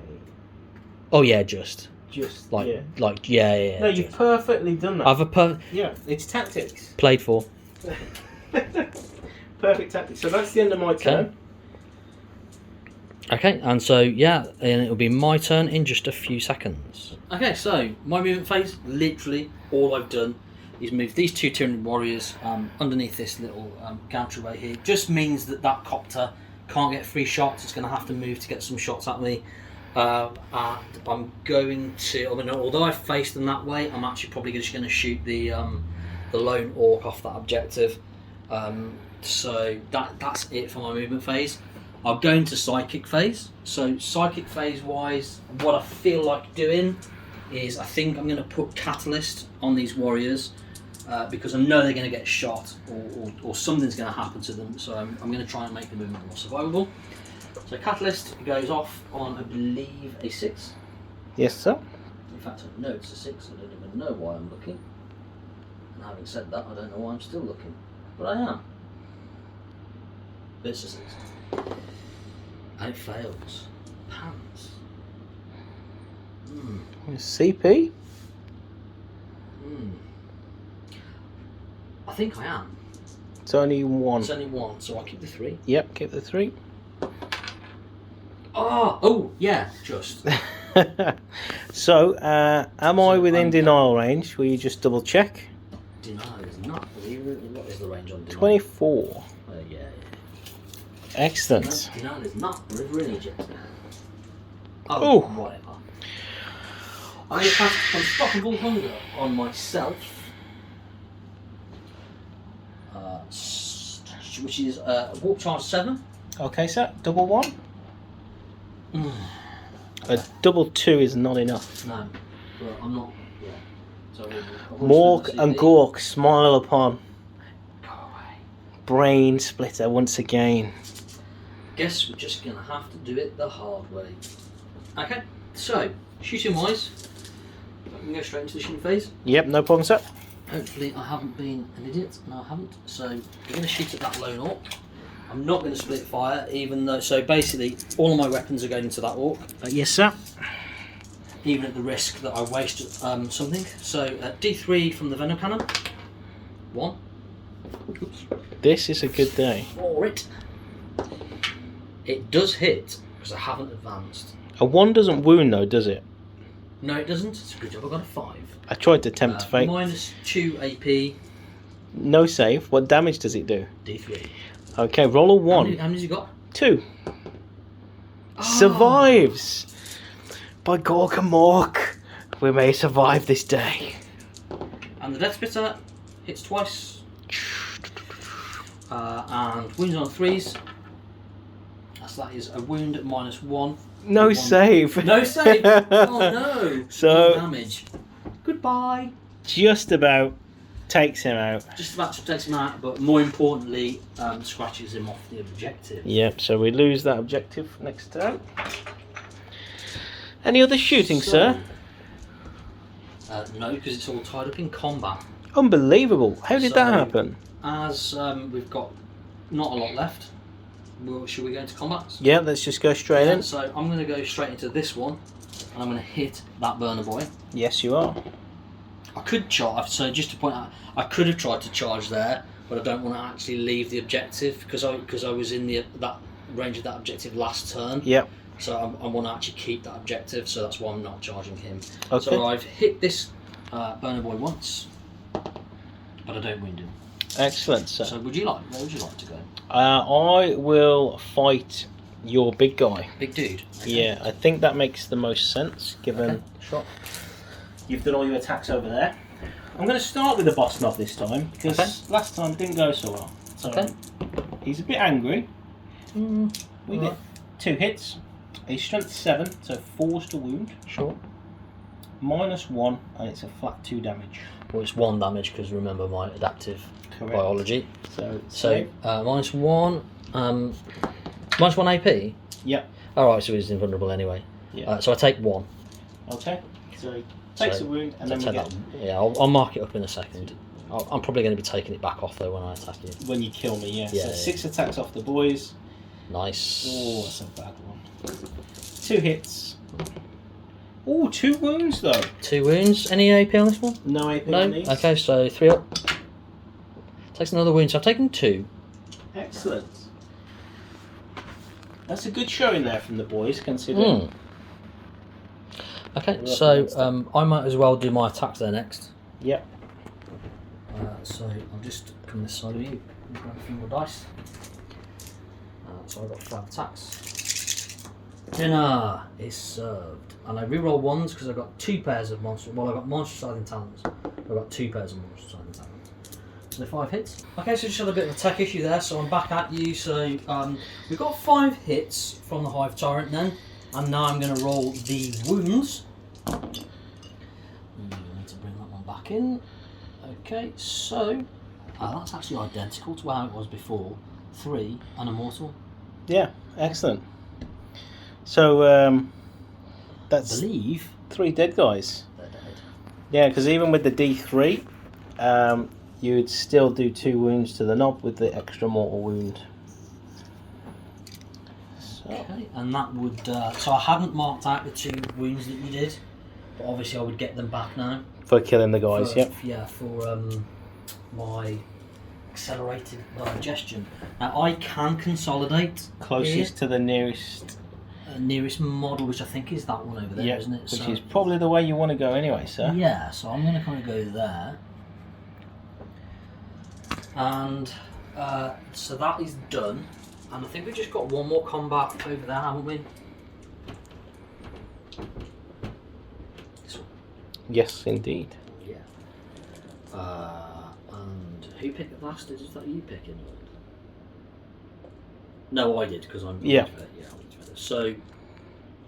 Oh yeah, just Yeah. Yeah. No, you've perfectly done that. I've Yeah, it's tactics. played for. Perfect tactics. So that's the end of my turn. Okay, and so yeah, and it'll be my turn in just a few seconds. Okay, so my movement phase, literally all I've done is move these 2 Tyranid warriors underneath this little gantry here. Just means that copter can't get 3 shots. It's going to have to move to get some shots at me. And I'm going to, although I faced them that way, I'm actually probably just going to shoot the lone orc off that objective. So that's it for my movement phase. I'll go into psychic phase. So psychic phase wise, what I feel like doing is I think I'm going to put catalyst on these warriors because I know they're going to get shot or something's going to happen to them. So I'm going to try and make the movement more survivable. So catalyst goes off on, I believe, a 6. Yes, sir. In fact, I know it's a 6. I don't even know why I'm looking. And having said that, I don't know why I'm still looking, but I am. It's a 6. And it fails. Pants. CP? I think I am. It's only 1. It's only 1, so I'll keep the 3. Yep, keep the 3. Oh, yeah, just. So, am I within denial range? Will you just double check? Denial is not. What is the range on denial? 24. Yeah. Excellent. Denial is not. River in Egypt. Oh. Whatever. I'm going to cast Unstoppable Hunger on myself. Which is Warp Charge 7. Okay, sir. Double 1. A double 2 is not enough. No, but I'm not. Yeah. So Mork and Gork smile upon. Go away. Brain splitter once again. Guess we're just gonna have to do it the hard way. Okay. So shooting wise, I can go straight into the shooting phase. Yep, no problem, sir. Hopefully I haven't been an idiot. No, I haven't. So we're going to shoot at that lone orc. I'm not going to split fire, even though... So basically, all of my weapons are going into that orc. Yes, sir. Even at the risk that I waste something. So D3 from the venom cannon. 1. Oops. This is a good day. For it. It does hit, because I haven't advanced. A 1 doesn't wound, though, does it? No, it doesn't. It's a good job I got a 5. I tried to tempt fate. -2 AP. No save. What damage does it do? D3. Okay, roll a 1. How many has you got? 2. Oh. Survives! By Gork and Mork, we may survive this day. And the Death Spitter hits twice. And wounds on 3s. So that is a wound at -1. No 1. save. No save! Oh no! So, damage. Goodbye. Just about takes him out. Just about to take him out, but more importantly, scratches him off the objective. Yep, so we lose that objective next turn. Any other shooting, sir? No, because it's all tied up in combat. Unbelievable. How did that happen? As we've got not a lot left, should we go into combat? Yeah, let's just go straight in. So I'm going to go straight into this one, and I'm going to hit that burner boy. Yes, you are. I could charge, so just to point out, I could have tried to charge there, but I don't want to actually leave the objective because I was in that range of that objective last turn. Yep. So I want to actually keep that objective, so that's why I'm not charging him. Okay. So I've hit this burner boy once, but I don't wound him. Excellent, sir. So where would you like to go? I will fight your big guy. Big dude? Okay. Yeah, I think that makes the most sense, given... Shot. You've done all your attacks over there. I'm going to start with the boss knob this time, because last time it didn't go so well. So he's a bit angry. We get 2 hits. He's strength 7, so 4's to wound. Sure. -1, and it's a flat 2 damage. Well, it's 1 damage, because remember my adaptive biology. So -1, -1 AP? Yep. Alright, so he's invulnerable anyway. Yeah. So I take 1. Okay. So he takes a wound, and then we get... Yeah, I'll mark it up in a second. I'm probably going to be taking it back off though when I attack you. When you kill me, yeah. Yeah, So yeah. 6 attacks off the boys. Nice. Oh, that's a bad one. 2 hits. Oh, 2 wounds though. 2 wounds. Any AP on this one? No AP No? on these. Okay, so 3 up. Takes another wound, so I've taken 2. Excellent. That's a good showing there from the boys, considering. Okay, so I might as well do my attacks there next. Yep. So I'll just come this side of you and grab a few more dice. So I've got 5 attacks. Dinner is served. And I reroll 1s because I've got 2 pairs of monster. Well, I've got monster-sizing talons. I've got 2 pairs of monster-sizing talons. So 5 hits. Okay, so just had a bit of a tech issue there, so I'm back at you. So we've got 5 hits from the Hive Tyrant then. And now I'm going to roll the wounds. I need to bring that one back in. Okay, so that's actually identical to how it was before. 3 and a mortal. Yeah, excellent. So that's I believe 3 dead guys. they're dead. Yeah, because even with the D3, you'd still do 2 wounds to the knob with the extra mortal wound. So. Okay, and that would. So I hadn't marked out the 2 wounds that you did, but obviously I would get them back now. For killing the guys, For, yep. Yeah, for my accelerated digestion. Now I can consolidate Closest to the nearest. nearest model, which I think is that one over there, Yeah, isn't it? which So, is probably the way you want to go anyway, sir. yeah, so I'm going to kind of go there. And so that is done. And I think we've just got one more combat over there, haven't we? This one. Yes, indeed. Yeah. And who picked it last? Is that you picking? No, I did because I'm. Yeah. So, do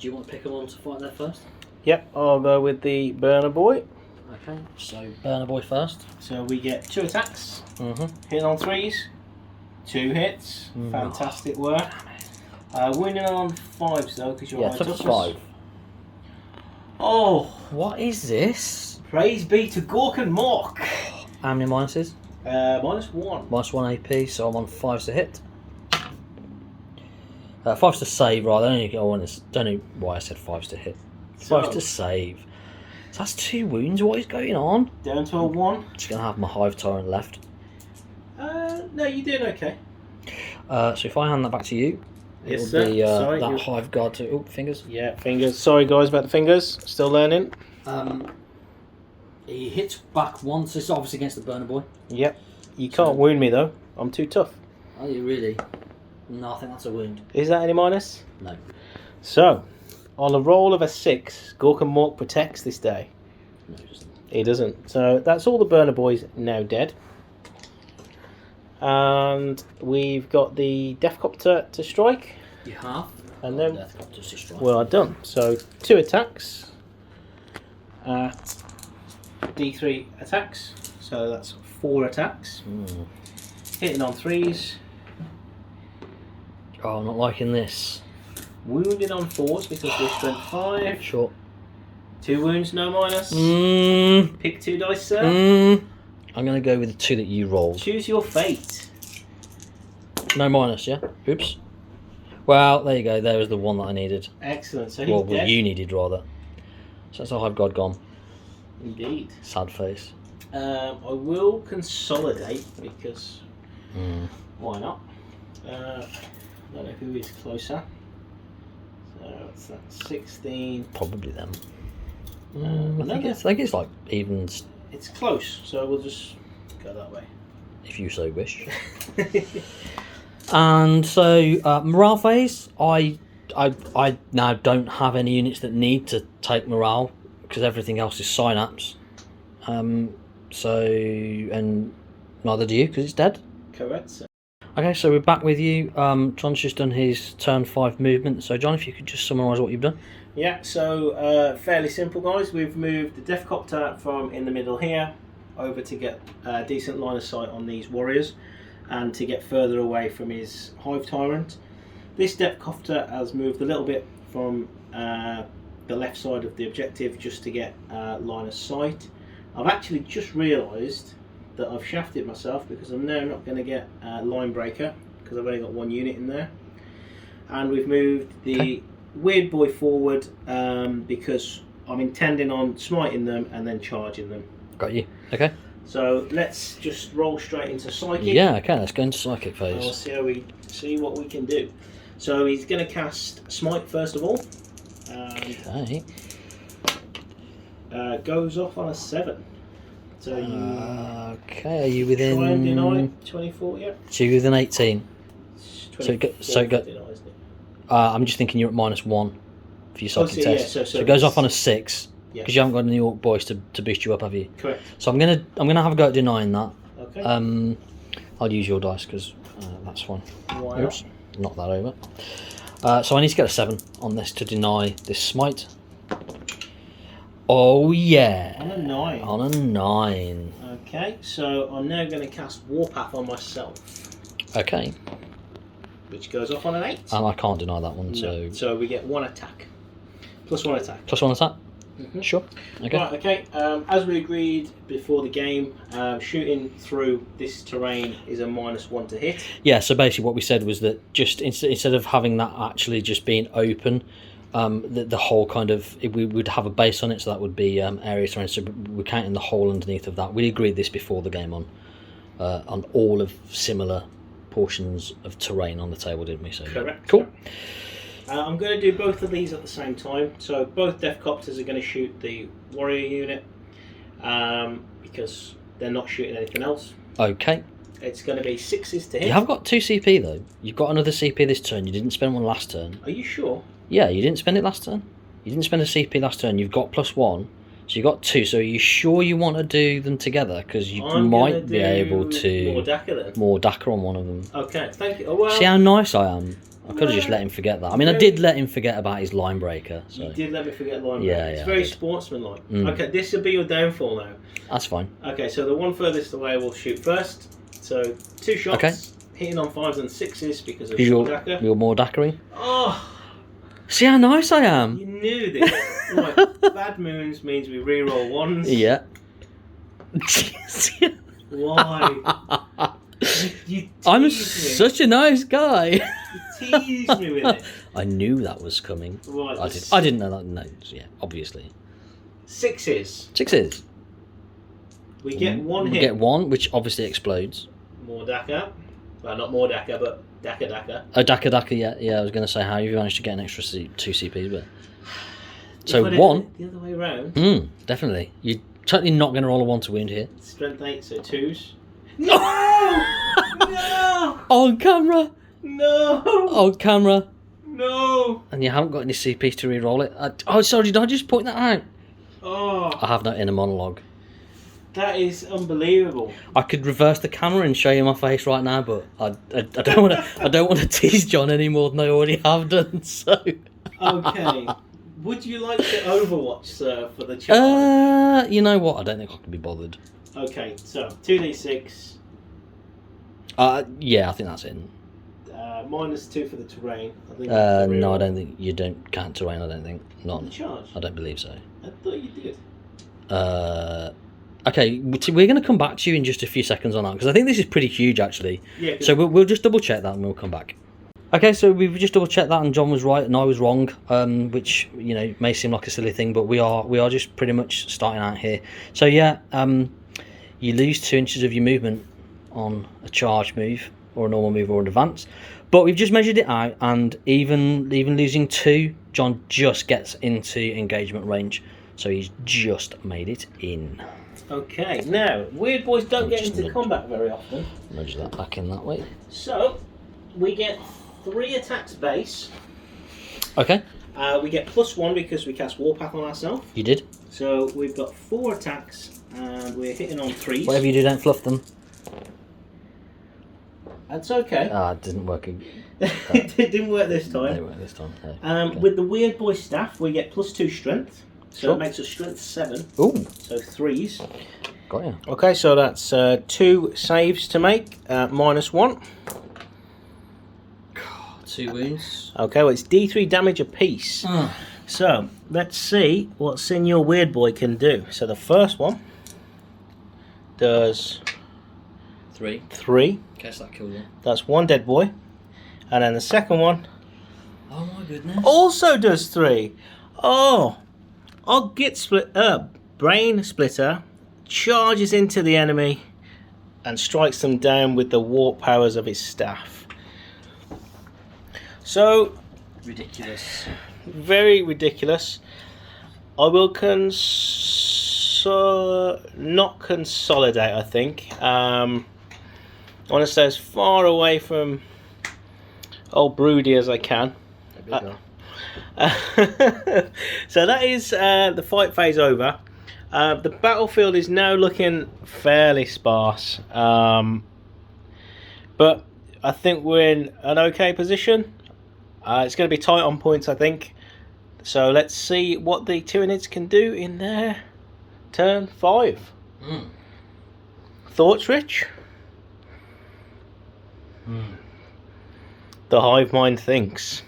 you want to pick them on to fight there first? Yep, I'll go with the burner boy. Okay. So burner boy first. So we get 2 attacks. Mm-hmm. Hitting on 3s. 2 hits. Fantastic work. Wounding on 5s though, because you're Yeah, high took us toughness. 5. Oh, What is this? praise be to Gork and Mork. How many minuses? -1. Minus 1 AP, so I'm on 5s to hit. 5s to save, rather. Don't know why I said 5s to hit. 5s to save. So that's 2 wounds. What is going on? Down to a 1. Just gonna have my Hive Tyrant left. No, you're doing okay. So if I hand that back to you, Yes, it'll sir. be Sorry, that you- Hive Guard to. Oh, fingers. Yeah, fingers. Sorry, guys, about the fingers. Still learning. He hits back once. It's obviously against the burner boy. Yep. You can't wound me, though. I'm too tough. Are you really? No, I think that's a wound. Is that any minus? No. So, on a roll of a 6, Gork and Mork protects this day. No, it doesn't. He doesn't. So, that's all the burner boys now dead. And we've got the Deathcopter to strike. You have. And then, Deathcopter to strike. well done. So, 2 attacks. D3 attacks. So, that's 4 attacks. Hitting on 3s. Oh, I'm not liking this. Wounded on 4s because we're strength 5. Sure. 2 wounds, no minus. Pick 2 dice, sir. I'm going to go with the 2 that you rolled. Choose your fate. No minus, yeah? Oops. Well, there you go. There was the one that I needed. Excellent. So he's Well, dead. you needed, rather. So that's how I've got gone. Indeed. Sad face. I will consolidate because why not? I don't know who is closer. So it's that 16. Probably them. I Another. think it's like even It's close, so we'll just go that way. if you so wish. And so morale phase, I now don't have any units that need to take morale because everything else is synapse. So and neither do you because it's dead. Correct, sir. Okay, so we're back with you. John's just done his turn 5 movement. So John, if you could just summarise what you've done. Yeah, so fairly simple, guys. We've moved the Deathcopter from in the middle here over to get a decent line of sight on these warriors and to get further away from his Hive Tyrant. This Deathcopter has moved a little bit from the left side of the objective just to get line of sight. I've actually just realised that I've shafted myself because I'm now not going to get line breaker because I've only got one unit in there. And we've moved the weird boy forward because I'm intending on smiting them and then charging them. Got you. Okay. So let's just roll straight into psychic. Yeah, okay, let's go into psychic phase. And we'll see what we can do. So he's going to cast smite first of all. Okay. Goes off on a 7. So you okay, are you within... try and deny 24, yeah? So you're within 18. 24 deny, isn't it? I'm just thinking you're at -1 for your psychic test. Yeah, so it goes off on a 6 Yeah. because you haven't got any Orc boys to boost you up, have you? Correct. So I'm gonna have a go at denying that. Okay. I'll use your dice because that's fine. Why Oops, knock that over. So I need to get a 7 on this to deny this smite. Oh yeah. On a 9. On a 9. Okay, so I'm now going to cast Warpath on myself, Okay. which goes off on an 8. And I can't deny that one. No. So we get 1 attack. +1 attack. +1 attack. Mhm. Sure. Okay. Right, okay. As we agreed before the game, shooting through this terrain is a -1 to hit. Yeah, so basically what we said was that just instead of having that actually just being open, the whole kind of, we would have a base on it, so that would be area terrain, so we're counting the hole underneath of that. We agreed this before the game on all of similar portions of terrain on the table, didn't we? So Correct. Cool. I'm going to do both of these at the same time. So both Death Copters are going to shoot the warrior unit because they're not shooting anything else. Okay. It's going to be 6s to hit. You have got 2 CP though. You've got another CP this turn. You didn't spend one last turn. Are you sure? Yeah, you didn't spend it last turn. You didn't spend a CP last turn. You've got +1, so you got 2. So are you sure you want to do them together? Because you might be able to more Daka then. More Daka on one of them. Okay, thank you. Oh, well, See how nice I am. I could have just let him forget that. I mean, I did let him forget about his line breaker. So. You did let me forget line Yeah, break. yeah, It's I very did. sportsmanlike. Mm. Okay, this will be your downfall now. That's fine. Okay, so the one furthest away will shoot first. So 2 shots, Okay. hitting on 5s and 6s because of You're Daka. more Dakering. Oh, See how nice I am. you knew this. Right, bad moons means we reroll 1s. Yeah. Why? You I'm teased me. such a nice guy. You teased me with it. I knew that was coming. Right, I didn't know that. No, yeah, obviously. 6s. 6s. We get 1 We hit. get 1, which obviously explodes. More Daka. Well, not more Daka, but Daka. Oh, Daka, yeah. I was going to say, how have you managed to get an extra 2 CPs, but... If So I did 1... it the other way around. Definitely. You're totally not going to roll a 1 to wound here. Strength 8, so 2s. No! No! On camera! No! On camera! No! And you haven't got any CPs to re-roll it. Oh, sorry, did I just point that out? Oh, I have no inner monologue. that is unbelievable. I could reverse the camera and show you my face right now, but I don't want to. I don't want to tease John any more than I already have done. So. Okay. Would you like to Overwatch, sir, for the challenge? You know what? I don't think I can be bothered. Okay, so 2d6. Yeah, I think that's it. -2 for the terrain. I think No, I don't think you don't count terrain. I don't think not. The charge. I don't believe so. I thought you did. Okay, we're going to come back to you in just a few seconds on that because I think this is pretty huge actually. Yeah. 'Cause So we'll just double check that and we'll come back. Okay, so we've just double checked that and John was right and I was wrong, which may seem like a silly thing, but we are just pretty much starting out here. So yeah, you lose 2 inches of your movement on a charge move or a normal move or an advance, but we've just measured it out, and even losing 2, John just gets into engagement range, so he's just made it in. Okay, now, weird boys don't get Just into combat very often. Nudge that back in that way. So, we get 3 attacks base. Okay, We get +1 because we cast Warpath on ourselves. you did. So, we've got 4 attacks and we're hitting on 3s. Whatever you do, don't fluff them. That's okay. It didn't work. It didn't work this time. Didn't work this time. No. Okay. With the weird boy staff, we get +2 strength. So Sure. it makes us strength 7. Ooh, So 3s. got you. Okay, so that's 2 saves to make, -1. 2 wounds. Okay, well it's D3 damage apiece. So let's see what Senior Weird Boy can do. So the first one does 3. 3. Guess that killed one. That's 1 dead boy. And then the second one Oh my goodness. also does 3. Oh, our Brain Splitter charges into the enemy and strikes them down with the warp powers of his staff. So Ridiculous. very ridiculous. I will not consolidate, I think. I want to stay as far away from old Broody as I can. So that is the fight phase over. The battlefield is now looking fairly sparse, but I think we're in an okay position. It's going to be tight on points, I think. So let's see what the Tyranids can do in their turn 5. Thoughts, Rich? The hive mind thinks.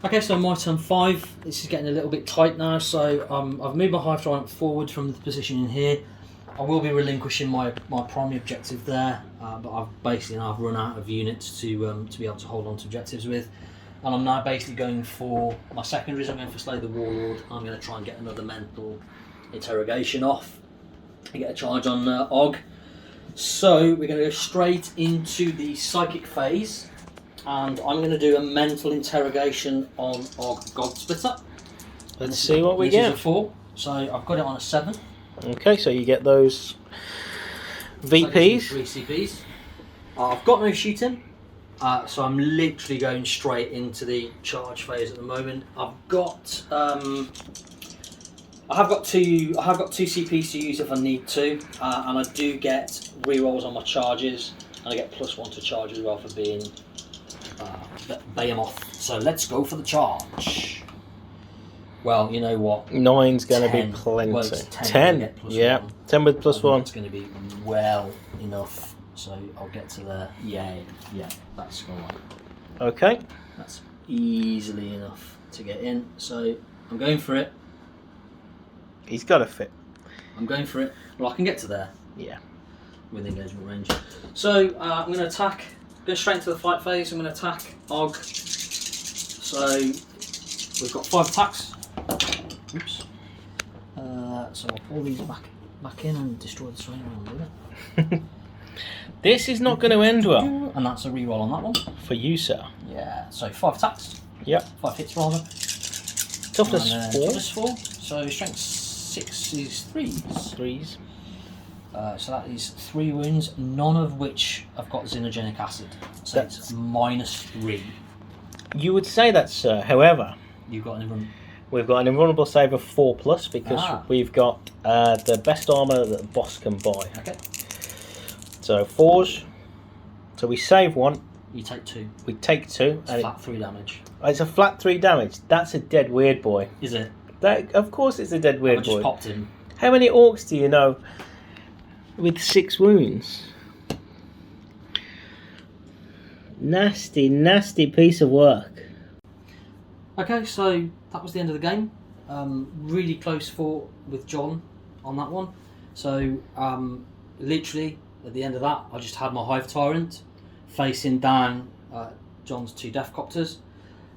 Okay, so my turn 5. This is getting a little bit tight now, so I've moved my Hive Tyrant forward from the position in here. I will be relinquishing my primary objective there, but I've run out of units to be able to hold on to objectives with. And I'm now basically going for my secondaries. I'm going for Slay the Warlord. I'm going to try and get another mental interrogation off and get a charge on Og. So we're going to go straight into the psychic phase. And I'm going to do a mental interrogation on Og Godsplitter. Let's see what we This get. is a 4, so I've got it on a 7. Okay, so you get those VPs. 3 CPs. I've got no shooting, so I'm literally going straight into the charge phase at the moment. I have got two CPs to use if I need to, and I do get rerolls on my charges, and I get +1 to charge as well for being Behemoth. So let's go for the charge. Well, you know what? 9's going to be 10. plenty. Well, it's 10, yeah. 10 with +1. It's going to be well enough. So I'll get to there. Yeah, that's all right. Okay. That's easily enough to get in. So I'm going for it. He's got to fit. I'm going for it. Well, I can get to there. Yeah. With engagement range. So I'm going to attack. Go straight into the fight phase. I'm going to attack Og. So we've got 5 attacks. Oops. So I'll pull these back in and destroy the strain round with it. This is not going to end well. And that's a reroll on that one. For you, sir. Yeah. So 5 attacks. Yep. 5 hits rather. Toughness And, 4. Toughness 4. So strength 6 is 3s. 3s. So that is 3 wounds, none of which have got xenogenic acid. So it's -3. You would say that, sir. However, You've got an we've got an invulnerable save of 4+ because we've got the best armour that the boss can buy. Okay. So 4s. So we save 1. You take 2. We take 2. It's flat 3 damage. It's a flat 3 damage. That's a dead weird boy. Is it? That, of course it's a dead weird I just boy. popped him. How many orcs do you know with 6 wounds? Nasty piece of work. Okay, so that was the end of the game. Really close fought with John on that one. So literally at the end of that, I just had my Hive Tyrant facing down John's 2 Deathcopters.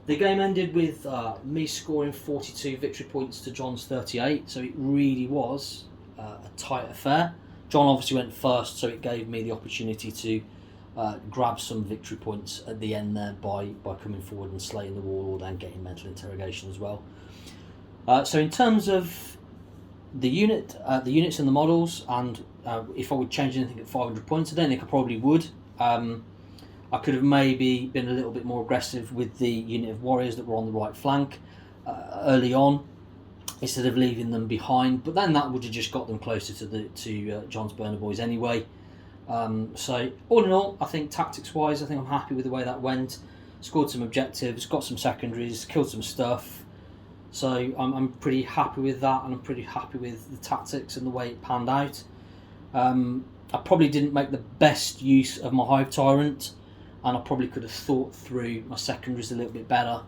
The game ended with me scoring 42 victory points to John's 38, so it really was a tight affair. John obviously went first, so it gave me the opportunity to grab some victory points at the end there by coming forward and slaying the Warlord and getting mental interrogation as well. So in terms of the units and the models, and if I would change anything at 500 points, I don't think I probably would. I could have maybe been a little bit more aggressive with the unit of warriors that were on the right flank early on, instead of leaving them behind. But then that would have just got them closer to John's Burner Boys anyway. So all in all, I think tactics-wise, I think I'm happy with the way that went. Scored some objectives, got some secondaries, killed some stuff. So I'm pretty happy with that, and I'm pretty happy with the tactics and the way it panned out. I probably didn't make the best use of my Hive Tyrant, and I probably could have thought through my secondaries a little bit better.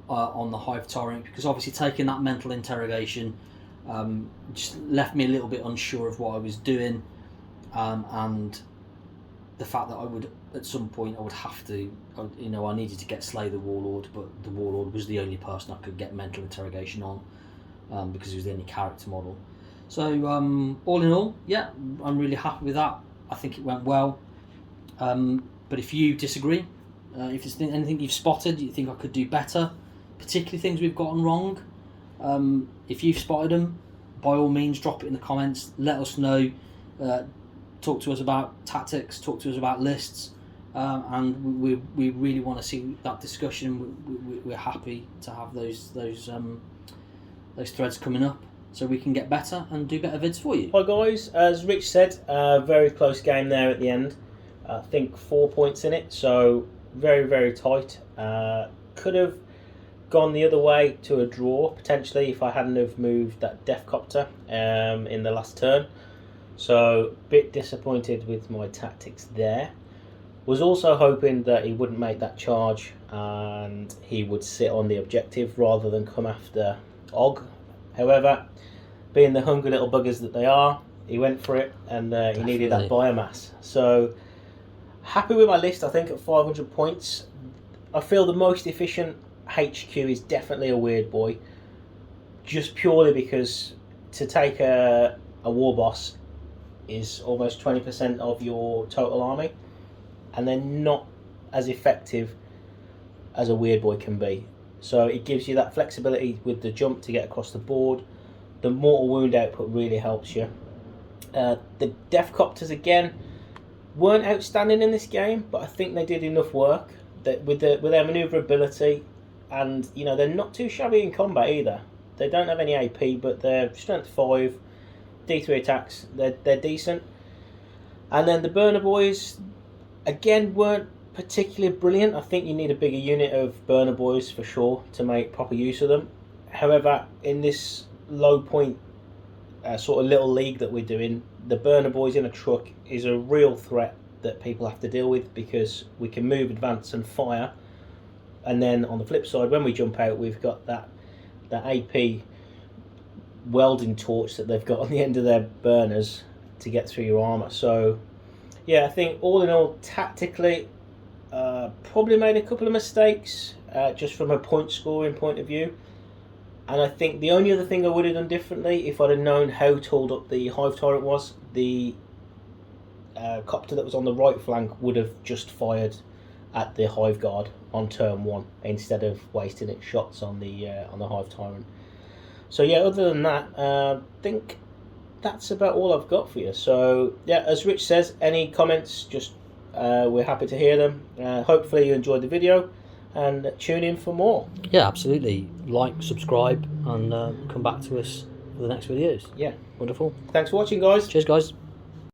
on the Hive Tyrant, because obviously taking that mental interrogation just left me a little bit unsure of what I was doing, and the fact that I would at some point I would have to, you know, I needed to get Slay the Warlord, but the Warlord was the only person I could get mental interrogation on, because he was the only character model. So all in all, yeah, I'm really happy with that. I think it went well. But if you disagree, if there's anything you've spotted you think I could do better, particularly things we've gotten wrong, if you've spotted them, by all means drop it in the comments, let us know, talk to us about tactics, talk to us about lists, and we really want to see that discussion. We're happy to have those threads coming up, so we can get better and do better vids for you. Hi guys, as Rich said, very close game there at the end. I think 4 points in it, so very, very tight. Could have gone the other way to a draw potentially if I hadn't have moved that Deffcopter in the last turn. So a bit disappointed with my tactics there. Was also hoping that he wouldn't make that charge and he would sit on the objective rather than come after Og. However, being the hungry little buggers that they are, he went for it, and he needed that biomass. So happy with my list, I think, at 500 points. I feel the most efficient HQ is definitely a Weird Boy, just purely because to take a war boss is almost 20% of your total army, and they're not as effective as a Weird Boy can be. So it gives you that flexibility with the jump to get across the board. The mortal wound output really helps you. The Deffcopters again weren't outstanding in this game, but I think they did enough work that with their manoeuvrability, and you know, they're not too shabby in combat either. They don't have any AP, but they're strength 5, D3 attacks. They're decent. And then the Burner Boys again weren't particularly brilliant. I think you need a bigger unit of Burner Boys for sure to make proper use of them. However, in this low point sort of little league that we're doing, the Burner Boys in a truck is a real threat that people have to deal with, because we can move, advance and fire, and then on the flip side when we jump out we've got that AP welding torch that they've got on the end of their burners to get through your armour. So yeah, I think all in all tactically probably made a couple of mistakes just from a point scoring point of view. And I think the only other thing I would have done differently, if I'd have known how tooled up the Hive Tyrant was, the copter that was on the right flank would have just fired at the Hive Guard on turn 1 instead of wasting its shots on the Hive Tyrant. So yeah, other than that, I think that's about all I've got for you. So yeah, as Rich says, any comments, just we're happy to hear them. Hopefully you enjoyed the video, and tune in for more. Yeah, absolutely. Like, subscribe, and come back to us for the next videos. Yeah. Wonderful. Thanks for watching, guys. Cheers, guys.